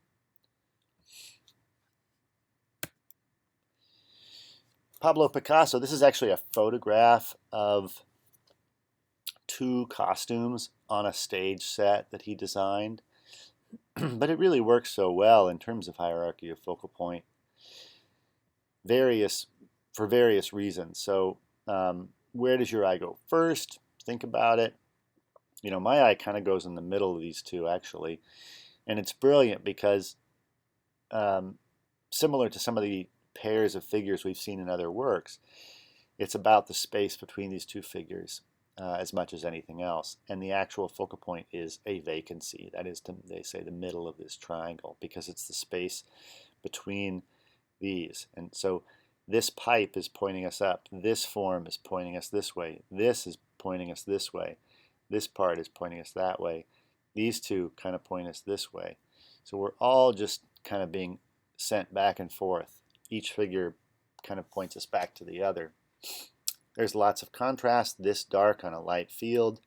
Pablo Picasso, this is actually a photograph of two costumes on a stage set that he designed. But it really works so well in terms of hierarchy of focal point, for various reasons. So where does your eye go first? Think about it. You know, my eye kind of goes in the middle of these two, actually. And it's brilliant because similar to some of the pairs of figures we've seen in other works, it's about the space between these two figures as much as anything else. And the actual focal point is a vacancy. That is, they say, the middle of this triangle, because it's the space between these. And so this pipe is pointing us up. This form is pointing us this way. This is pointing us this way. This part is pointing us that way. These two kind of point us this way. So we're all just kind of being sent back and forth. Each figure kind of points us back to the other. There's lots of contrast. This dark on a light field.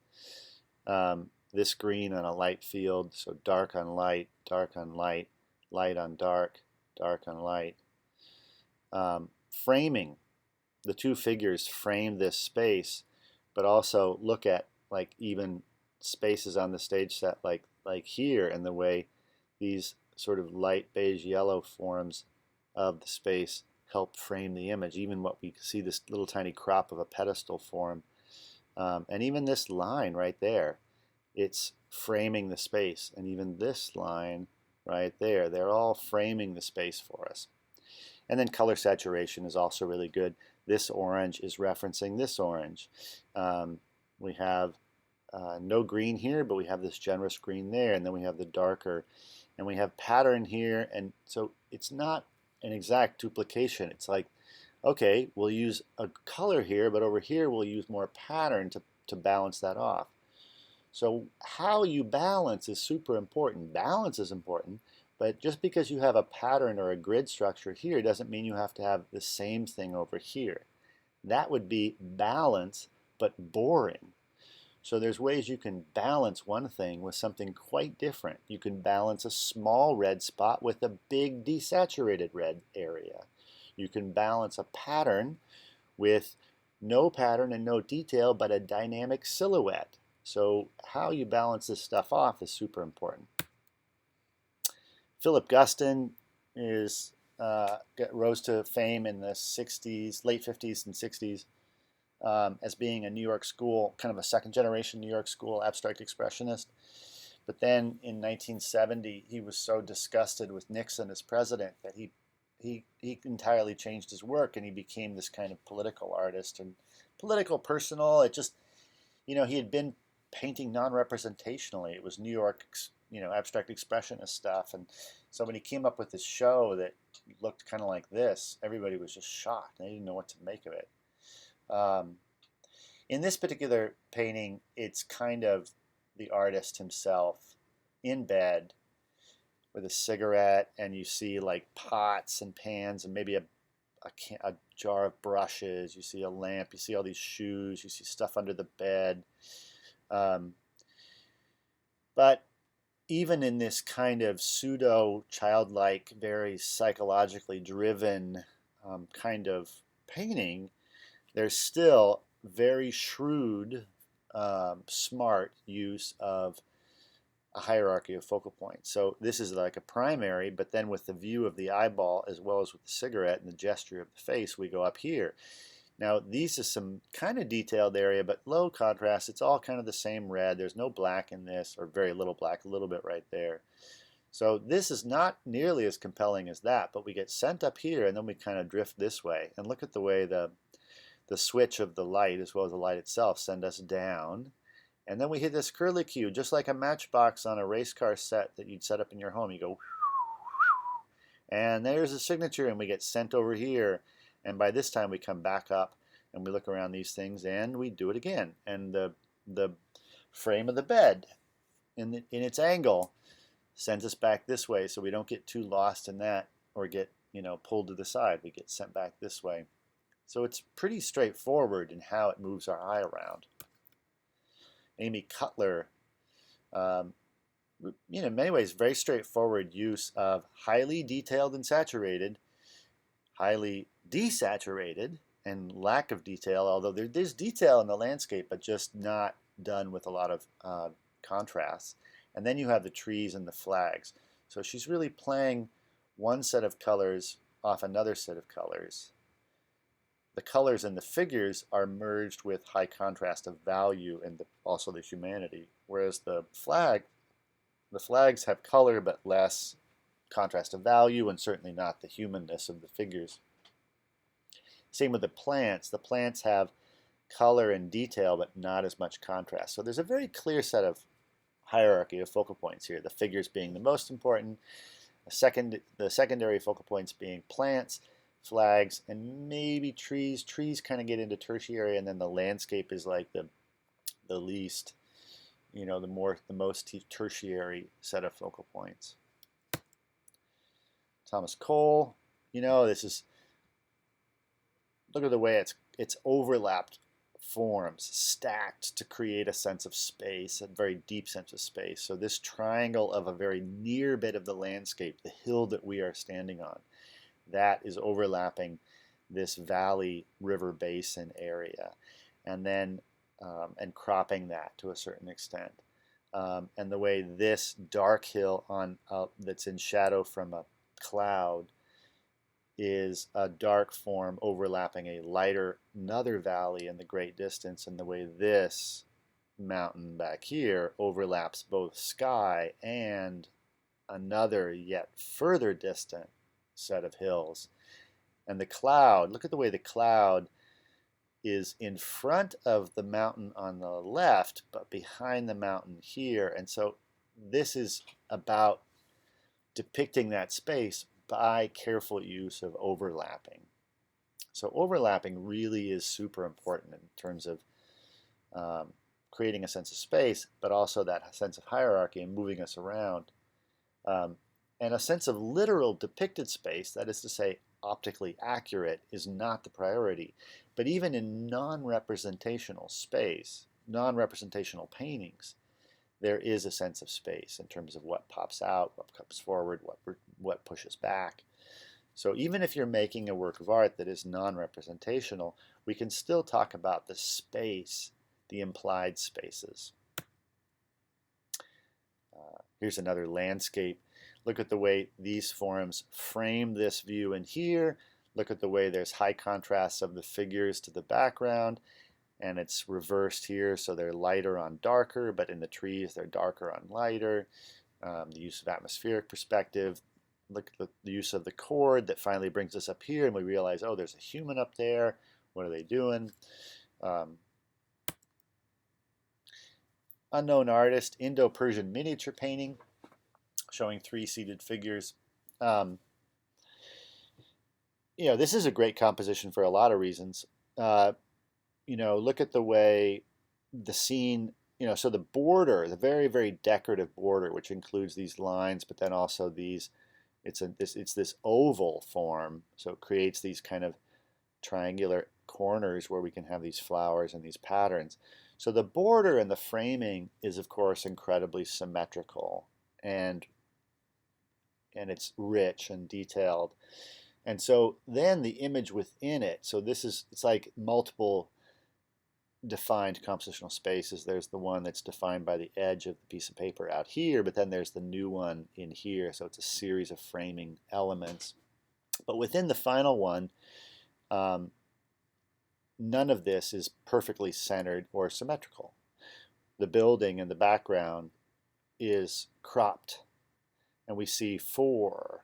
This green on a light field. So dark on light, light on dark, dark on light. Framing. The two figures frame this space, but also look at like even spaces on the stage set like here, and the way these sort of light beige yellow forms of the space help frame the image. Even what we see, this little tiny crop of a pedestal form, and even this line right there, it's framing the space. And even this line right there, they're all framing the space for us. And then color saturation is also really good. This orange is referencing this orange. We have no green here, but we have this generous green there, and then we have the darker, and we have pattern here. And so it's not an exact duplication. It's like, okay, we'll use a color here, but over here we'll use more pattern to balance that off. So how you balance is super important. Balance is important, but just because you have a pattern or a grid structure here doesn't mean you have to have the same thing over here. That would be balance, but boring. So there's ways you can balance one thing with something quite different. You can balance a small red spot with a big desaturated red area. You can balance a pattern with no pattern and no detail, but a dynamic silhouette. So how you balance this stuff off is super important. Philip Guston rose to fame in the 60s, late 50s and 60s. As being a New York School, kind of a second generation New York School abstract expressionist. But then in 1970, he was so disgusted with Nixon as president that he entirely changed his work, and he became this kind of political artist and political personal. It just, you know, he had been painting non-representationally. It was New York's, you know, abstract expressionist stuff. And so when he came up with this show that looked kind of like this, everybody was just shocked. They didn't know what to make of it. In this particular painting, it's kind of the artist himself in bed with a cigarette, and you see like pots and pans and maybe a jar of brushes. You see a lamp. You see all these shoes. You see stuff under the bed. But even in this kind of pseudo childlike, very psychologically driven kind of painting, there's still very shrewd, smart use of a hierarchy of focal points. So this is like a primary, but then with the view of the eyeball as well as with the cigarette and the gesture of the face, we go up here. Now these is some kind of detailed area, but low contrast. It's all kind of the same red. There's no black in this, or very little black, a little bit right there. So this is not nearly as compelling as that, but we get sent up here and then we kind of drift this way. And look at the way the switch of the light as well as the light itself send us down. And then we hit this curlicue, just like a matchbox on a race car set that you'd set up in your home. You go, and there's a signature, and we get sent over here. And by this time we come back up and we look around these things and we do it again. And the frame of the bed in its angle sends us back this way, so we don't get too lost in that or get, you know, pulled to the side. We get sent back this way. So it's pretty straightforward in how it moves our eye around. Amy Cutler, in many ways, very straightforward use of highly detailed and saturated, highly desaturated, and lack of detail, although there's detail in the landscape, but just not done with a lot of contrast. And then you have the trees and the flags. So she's really playing one set of colors off another set of colors. The colors and the figures are merged with high contrast of value and also the humanity, whereas the flags have color but less contrast of value and certainly not the humanness of the figures. Same with the plants. The plants have color and detail but not as much contrast. So there's a very clear set of hierarchy of focal points here, the figures being the most important, the secondary focal points being plants, flags, and maybe trees. Trees kind of get into tertiary, and then the landscape is like the least, the most tertiary set of focal points. Thomas Cole, this is, look at the way it's overlapped forms stacked to create a sense of space, a very deep sense of space. So this triangle of a very near bit of the landscape, the hill that we are standing on, that is overlapping this valley river basin area, and then and cropping that to a certain extent. And the way this dark hill that's in shadow from a cloud is a dark form overlapping another valley in the great distance, and the way this mountain back here overlaps both sky and another yet further distant set of hills. And the cloud, look at the way the cloud is in front of the mountain on the left, but behind the mountain here. And so this is about depicting that space by careful use of overlapping. So overlapping really is super important in terms of creating a sense of space, but also that sense of hierarchy and moving us around. And a sense of literal depicted space, that is to say, optically accurate, is not the priority. But even in non-representational space, non-representational paintings, there is a sense of space in terms of what pops out, what comes forward, what pushes back. So even if you're making a work of art that is non-representational, we can still talk about the space, the implied spaces. Here's another landscape. Look at the way these forms frame this view in here. Look at the way there's high contrast of the figures to the background, and it's reversed here, so they're lighter on darker, but in the trees they're darker on lighter. The use of atmospheric perspective. Look at the use of the chord that finally brings us up here, and we realize, oh, there's a human up there. What are they doing? Unknown artist, Indo-Persian miniature painting, showing 3 seated figures. This is a great composition for a lot of reasons. Look at the way the scene, so the border, the very, very decorative border, which includes these lines, but then also these, it's this oval form, so it creates these kind of triangular corners where we can have these flowers and these patterns. So the border and the framing is, of course, incredibly symmetrical, and it's rich and detailed. And so then the image within it, so it's like multiple defined compositional spaces. There's the one that's defined by the edge of the piece of paper out here, but then there's the new one in here. So it's a series of framing elements. But within the final one, none of this is perfectly centered or symmetrical. The building in the background is cropped, and we see 4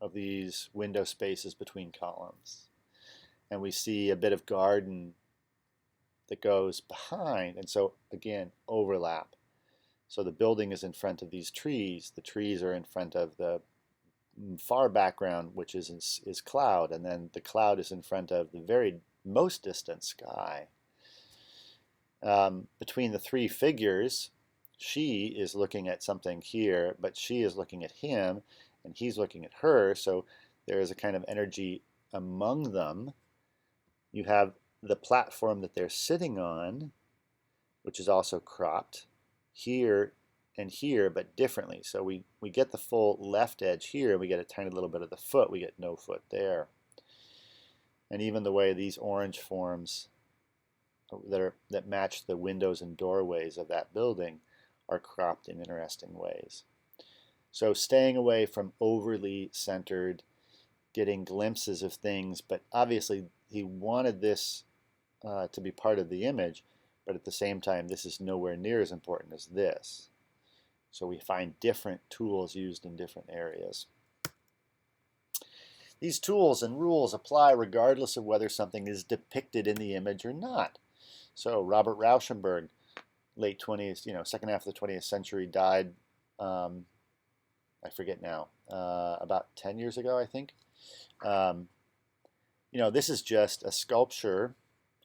of these window spaces between columns. And we see a bit of garden that goes behind, and so again, overlap. So the building is in front of these trees. The trees are in front of the far background, which is cloud, and then the cloud is in front of the very most distant sky. Between the 3 figures, she is looking at something here, but she is looking at him, and he's looking at her, so there is a kind of energy among them You have the platform that they're sitting on, which is also cropped here and here, but differently. So we get the full left edge here, we get a tiny little bit of the foot, we get no foot there. And even the way these orange forms that match the windows and doorways of that building are cropped in interesting ways. So staying away from overly centered, getting glimpses of things, but obviously he wanted this to be part of the image, but at the same time this is nowhere near as important as this. So we find different tools used in different areas. These tools and rules apply regardless of whether something is depicted in the image or not. So Robert Rauschenberg, late 20th, second half of the 20th century, died, I forget now, about 10 years ago, I think. This is just a sculpture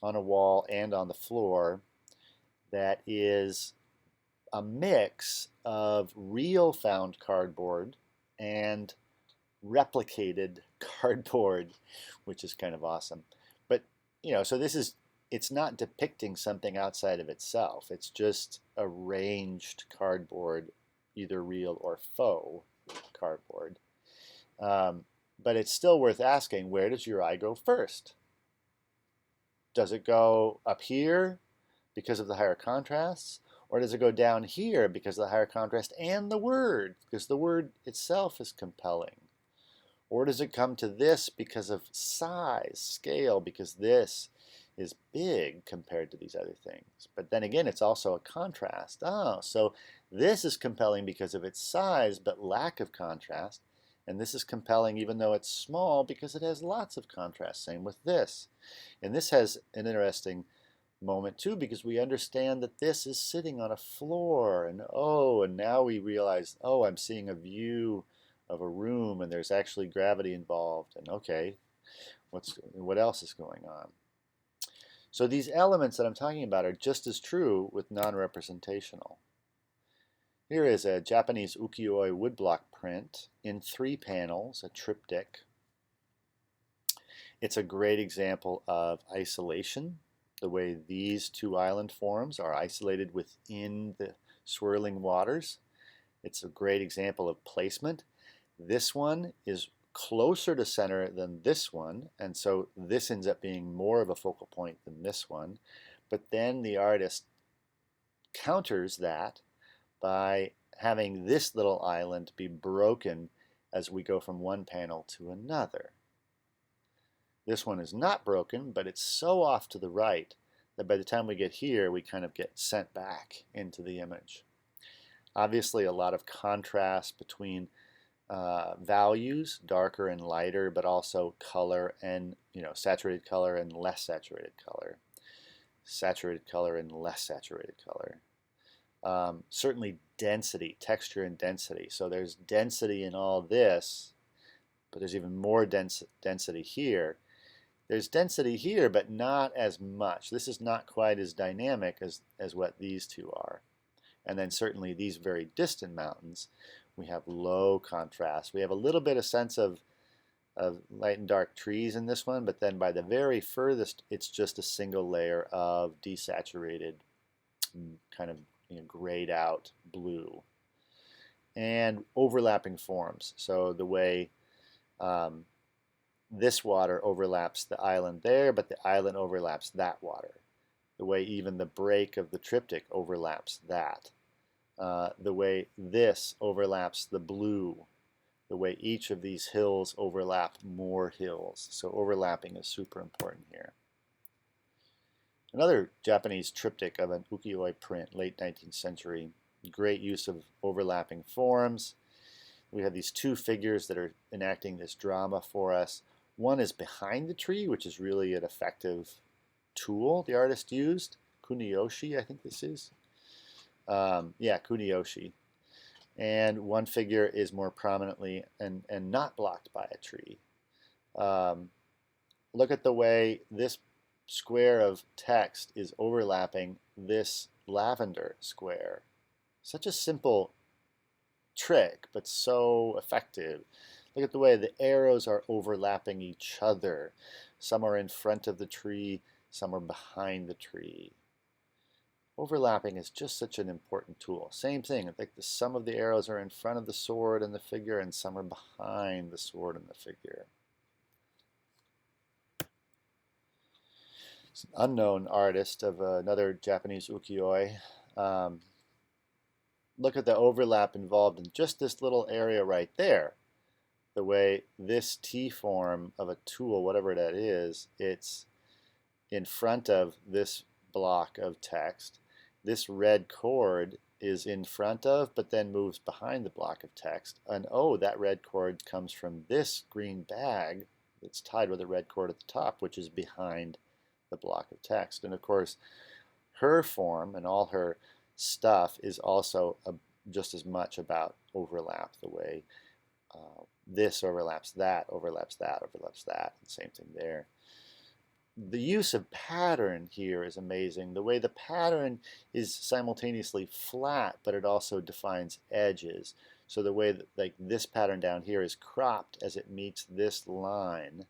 on a wall and on the floor that is a mix of real found cardboard and replicated cardboard, which is kind of awesome. But, so it's not depicting something outside of itself. It's just arranged cardboard, either real or faux cardboard. But it's still worth asking, where does your eye go first? Does it go up here because of the higher contrasts? Or does it go down here because of the higher contrast and the word, because the word itself is compelling? Or does it come to this because of size, scale, because this is big compared to these other things? But then again, it's also a contrast. Oh, so this is compelling because of its size but lack of contrast. And this is compelling even though it's small because it has lots of contrast. Same with this. And this has an interesting moment too, because we understand that this is sitting on a floor, and now we realize, I'm seeing a view of a room and there's actually gravity involved, and okay, what else is going on? So these elements that I'm talking about are just as true with non-representational. Here is a Japanese ukiyo-e woodblock print in 3 panels, a triptych. It's a great example of isolation, the way these 2 island forms are isolated within the swirling waters. It's a great example of placement. This one is closer to center than this one, and so this ends up being more of a focal point than this one. But then the artist counters that by having this little island be broken as we go from one panel to another. This one is not broken, but it's so off to the right that by the time we get here, we kind of get sent back into the image. Obviously, a lot of contrast between values, darker and lighter, but also color and saturated color and less saturated color, saturated color and less saturated color. Certainly density, texture and density. So there's density in all this, but there's even more density here. There's density here, but not as much. This is not quite as dynamic as what these two are. And then certainly these very distant mountains, we have low contrast. We have a little bit of sense of light and dark trees in this one, but then by the very furthest, it's just a single layer of desaturated, kind of grayed out blue. And overlapping forms. So the way this water overlaps the island there, but the island overlaps that water. The way even the break of the triptych overlaps that. The way this overlaps the blue. The way each of these hills overlap more hills. So overlapping is super important here. Another Japanese triptych of an ukiyo-e print, late 19th century. Great use of overlapping forms. We have these 2 figures that are enacting this drama for us. One is behind the tree, which is really an effective tool the artist used. Kuniyoshi, I think this is. Kuniyoshi. And one figure is more prominently and not blocked by a tree. Look at the way this square of text is overlapping this lavender square. Such a simple trick, but so effective. Look at the way the arrows are overlapping each other. Some are in front of the tree, some are behind the tree. Overlapping is just such an important tool. Same thing, like some of the arrows are in front of the sword and the figure, and some are behind the sword and the figure. It's an unknown artist of another Japanese ukiyo-e. Look at the overlap involved in just this little area right there. The way this T-form of a tool, whatever that is, it's in front of this block of text. This red cord is in front of, but then moves behind the block of text. And oh, that red cord comes from this green bag that's tied with a red cord at the top, which is behind the block of text. And of course, her form and all her stuff is also just as much about overlap, the way this overlaps that, overlaps that, overlaps that, and same thing there. The use of pattern here is amazing. The way the pattern is simultaneously flat, but it also defines edges. So the way that, like, this pattern down here is cropped as it meets this line,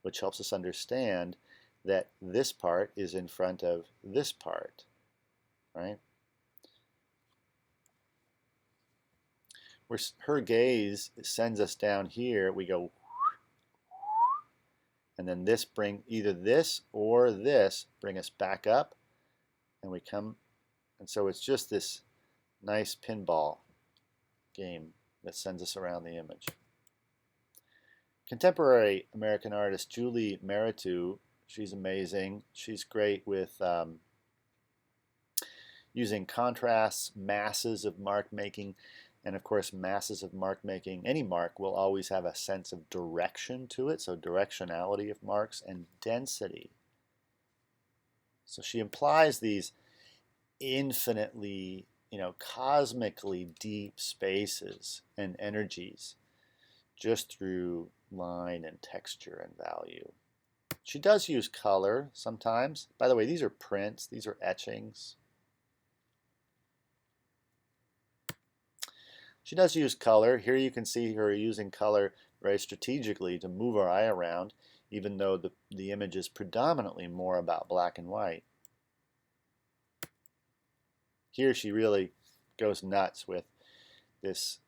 which helps us understand that this part is in front of this part, right? Where her gaze sends us down here, we go, and then this either this or this bring us back up, and we come, and so it's just this nice pinball game that sends us around the image. Contemporary American artist Julie Meritou, she's amazing. She's great with using contrasts, masses of mark making, and of course masses of mark making. Any mark will always have a sense of direction to it, so directionality of marks and density. So she implies these infinitely, cosmically deep spaces and energies just through line and texture and value. She does use color sometimes. By the way, these are prints, these are etchings. She does use color. Here you can see her using color very strategically to move our eye around, even though the image is predominantly more about black and white. Here she really goes nuts with this,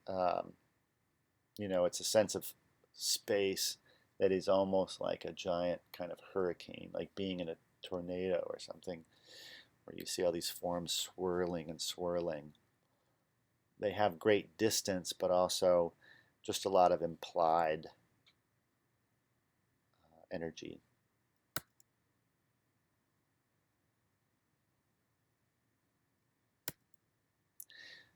it's a sense of space that is almost like a giant kind of hurricane, like being in a tornado or something, where you see all these forms swirling and swirling. They have great distance, but also just a lot of implied energy.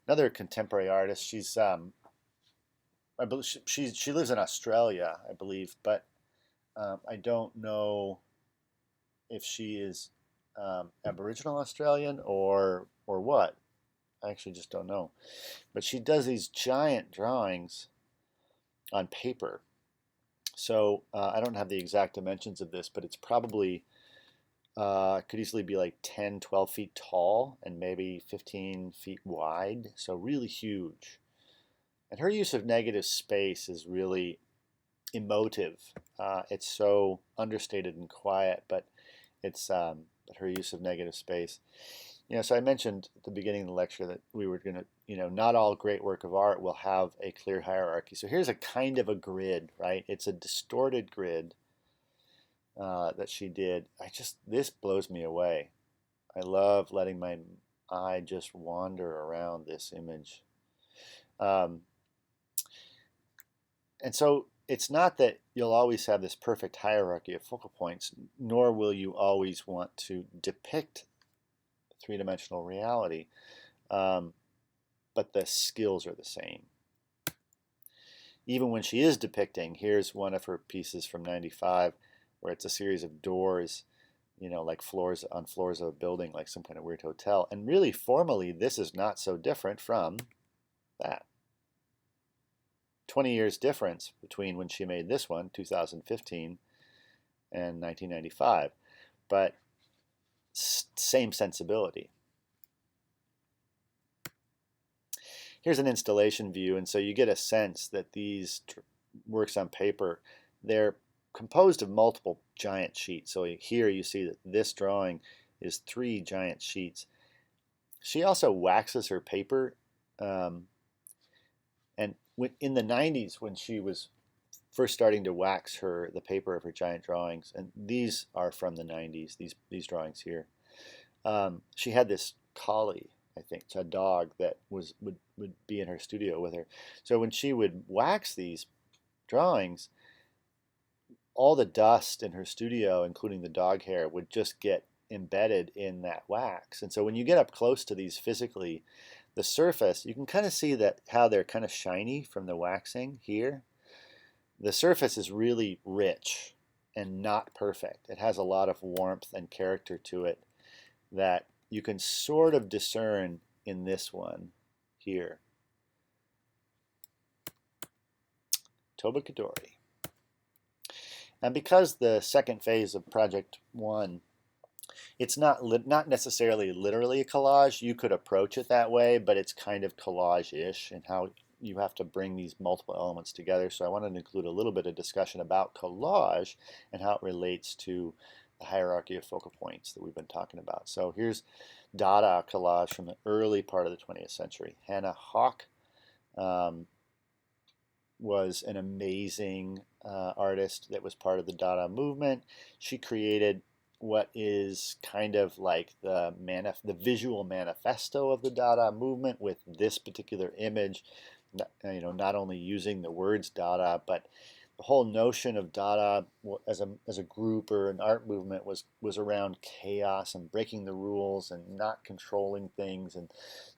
Another contemporary artist, she's I believe she lives in Australia, I believe, but I don't know if she is Aboriginal Australian or what. I actually just don't know. But she does these giant drawings on paper. So I don't have the exact dimensions of this, but it's probably, could easily be like 10, 12 feet tall and maybe 15 feet wide. So really huge. And her use of negative space is really emotive. It's so understated and quiet, but it's her use of negative space. So I mentioned at the beginning of the lecture that we were going to, not all great work of art will have a clear hierarchy. So here's a kind of a grid, right? It's a distorted grid that she did. This blows me away. I love letting my eye just wander around this image. And so it's not that you'll always have this perfect hierarchy of focal points, nor will you always want to depict three-dimensional reality, but the skills are the same. Even when she is depicting, here's one of her pieces from '95 where it's a series of doors, like floors on floors of a building, like some kind of weird hotel. And really, formally, this is not so different from that. 20 years difference between when she made this one, 2015, and 1995. But same sensibility. Here's an installation view, and so you get a sense that these works on paper, they're composed of multiple giant sheets. So here you see that this drawing is 3 giant sheets. She also waxes her paper, and in the 90s, when she was first starting to wax the paper of her giant drawings, and these are from the 90s, these drawings here, she had this collie, I think, a dog that would be in her studio with her. So when she would wax these drawings, all the dust in her studio, including the dog hair, would just get embedded in that wax. And so when you get up close to these physically, the surface, you can kind of see that how they're kind of shiny from the waxing here. The surface is really rich and not perfect. It has a lot of warmth and character to it that you can sort of discern in this one here. Tobakadori. And because the second phase of Project 1, it's not necessarily literally a collage. You could approach it that way, but it's kind of collage-ish in how you have to bring these multiple elements together. So I wanted to include a little bit of discussion about collage and how it relates to the hierarchy of focal points that we've been talking about. So here's Dada collage from the early part of the 20th century. Hannah Hawk was an amazing artist that was part of the Dada movement. She created what is kind of like the visual manifesto of the Dada movement with this particular image. Not only using the words Dada, but the whole notion of Dada as a group or an art movement was around chaos and breaking the rules and not controlling things. And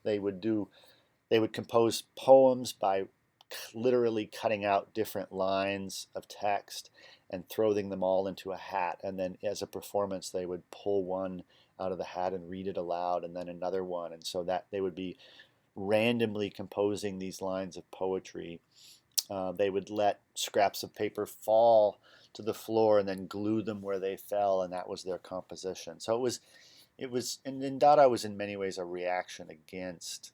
they would compose poems by literally cutting out different lines of text and throwing them all into a hat, and then as a performance they would pull one out of the hat and read it aloud, and then another one, and so that they would be randomly composing these lines of poetry. They would let scraps of paper fall to the floor and then glue them where they fell, and that was their composition. So and then Dada was in many ways a reaction against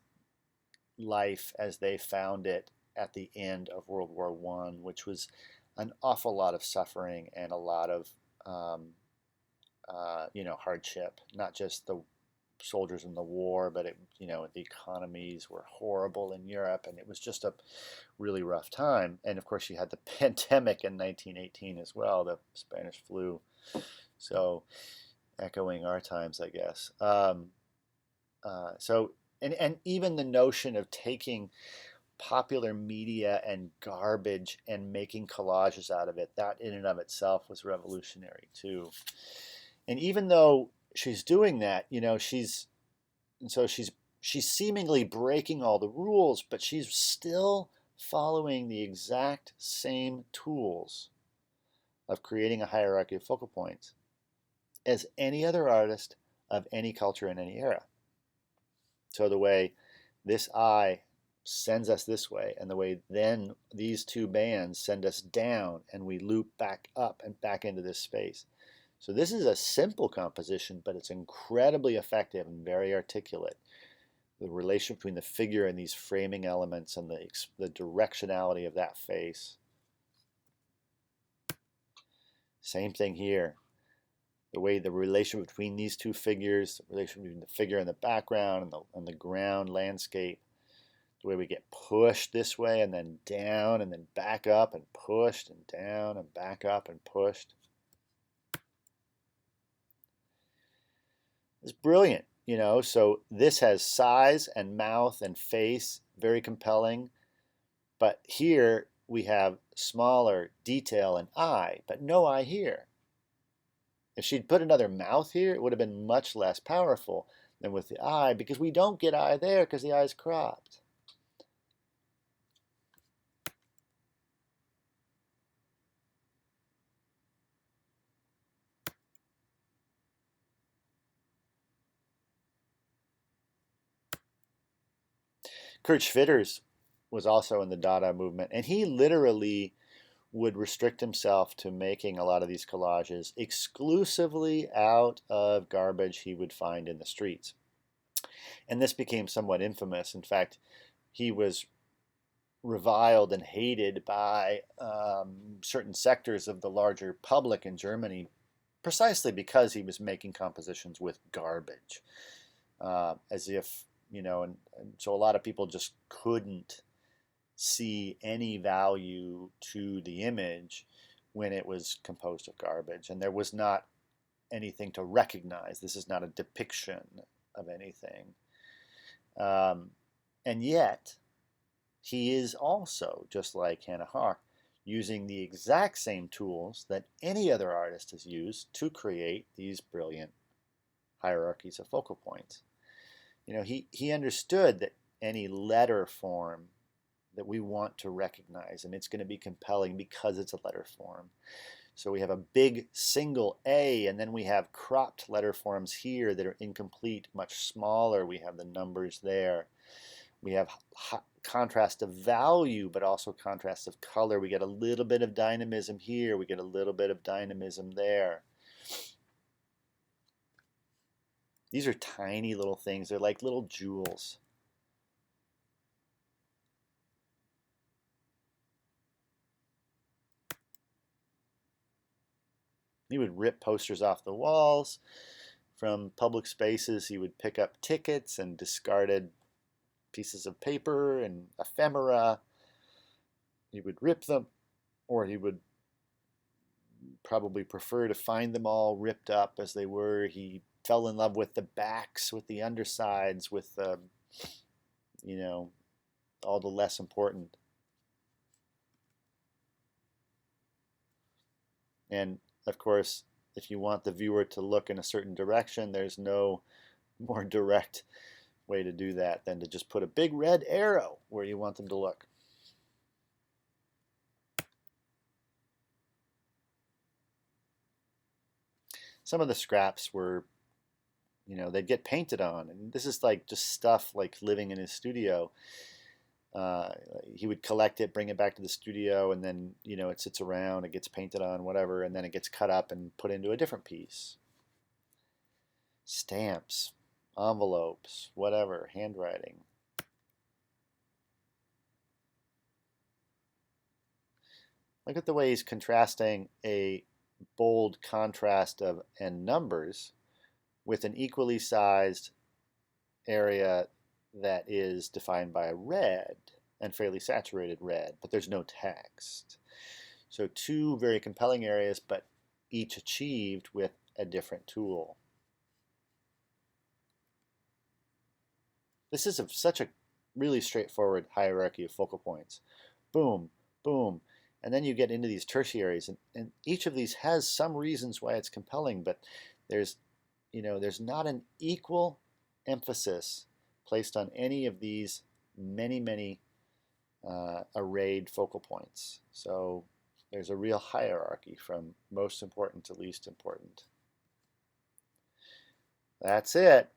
life as they found it at the end of World War I, which was an awful lot of suffering and a lot of hardship. Not just the soldiers in the war, but the economies were horrible in Europe, and it was just a really rough time. And of course, you had the pandemic in 1918 as well, the Spanish flu. So, echoing our times, I guess. And even the notion of taking popular media and garbage and making collages out of it, that in and of itself was revolutionary too. And even though she's doing that, she's seemingly breaking all the rules, but she's still following the exact same tools of creating a hierarchy of focal points as any other artist of any culture in any era. So the way this eye sends us this way, and the way then these two bands send us down, and we loop back up and back into this space. So this is a simple composition, but it's incredibly effective and very articulate. The relation between the figure and these framing elements and the directionality of that face. Same thing here. The relation between these two figures, the relation between the figure in the background and the ground landscape, the way we get pushed this way and then down and then back up and pushed and down and back up and pushed. It's brilliant, so this has size and mouth and face, very compelling. But here we have smaller detail and eye, but no eye here. If she'd put another mouth here, it would have been much less powerful than with the eye, because we don't get eye there because the eye is cropped. Kurt Schwitters was also in the Dada movement, and he literally would restrict himself to making a lot of these collages exclusively out of garbage he would find in the streets. And this became somewhat infamous. In fact, he was reviled and hated by certain sectors of the larger public in Germany, precisely because he was making compositions with garbage, as if, and so a lot of people just couldn't see any value to the image when it was composed of garbage, and there was not anything to recognize. This is not a depiction of anything. And yet, he is also, just like Hannah Hawk, using the exact same tools that any other artist has used to create these brilliant hierarchies of focal points. He understood that any letter form that we want to recognize, and it's going to be compelling because it's a letter form. So we have a big single A, and then we have cropped letter forms here that are incomplete, much smaller. We have the numbers there. We have contrast of value, but also contrast of color. We get a little bit of dynamism here. We get a little bit of dynamism there. These are tiny little things. They're like little jewels. He would rip posters off the walls from public spaces. He would pick up tickets and discarded pieces of paper and ephemera. He would rip them, or he would probably prefer to find them all ripped up as they were. He fell in love with the backs, with the undersides, with the, all the less important. And of course, if you want the viewer to look in a certain direction, there's no more direct way to do that than to just put a big red arrow where you want them to look. Some of the scraps were, they'd get painted on. And this is like just stuff like living in his studio. He would collect it, bring it back to the studio, and then, it sits around, it gets painted on, whatever, and then it gets cut up and put into a different piece. Stamps, envelopes, whatever, handwriting. Look at the way he's contrasting a bold contrast of and numbers with an equally sized area that is defined by red and fairly saturated red, but there's no text. So two very compelling areas, but each achieved with a different tool. This is such a really straightforward hierarchy of focal points. Boom, boom. And then you get into these tertiaries, and each of these has some reasons why it's compelling, but there's not an equal emphasis placed on any of these many arrayed focal points. So there's a real hierarchy from most important to least important. That's it.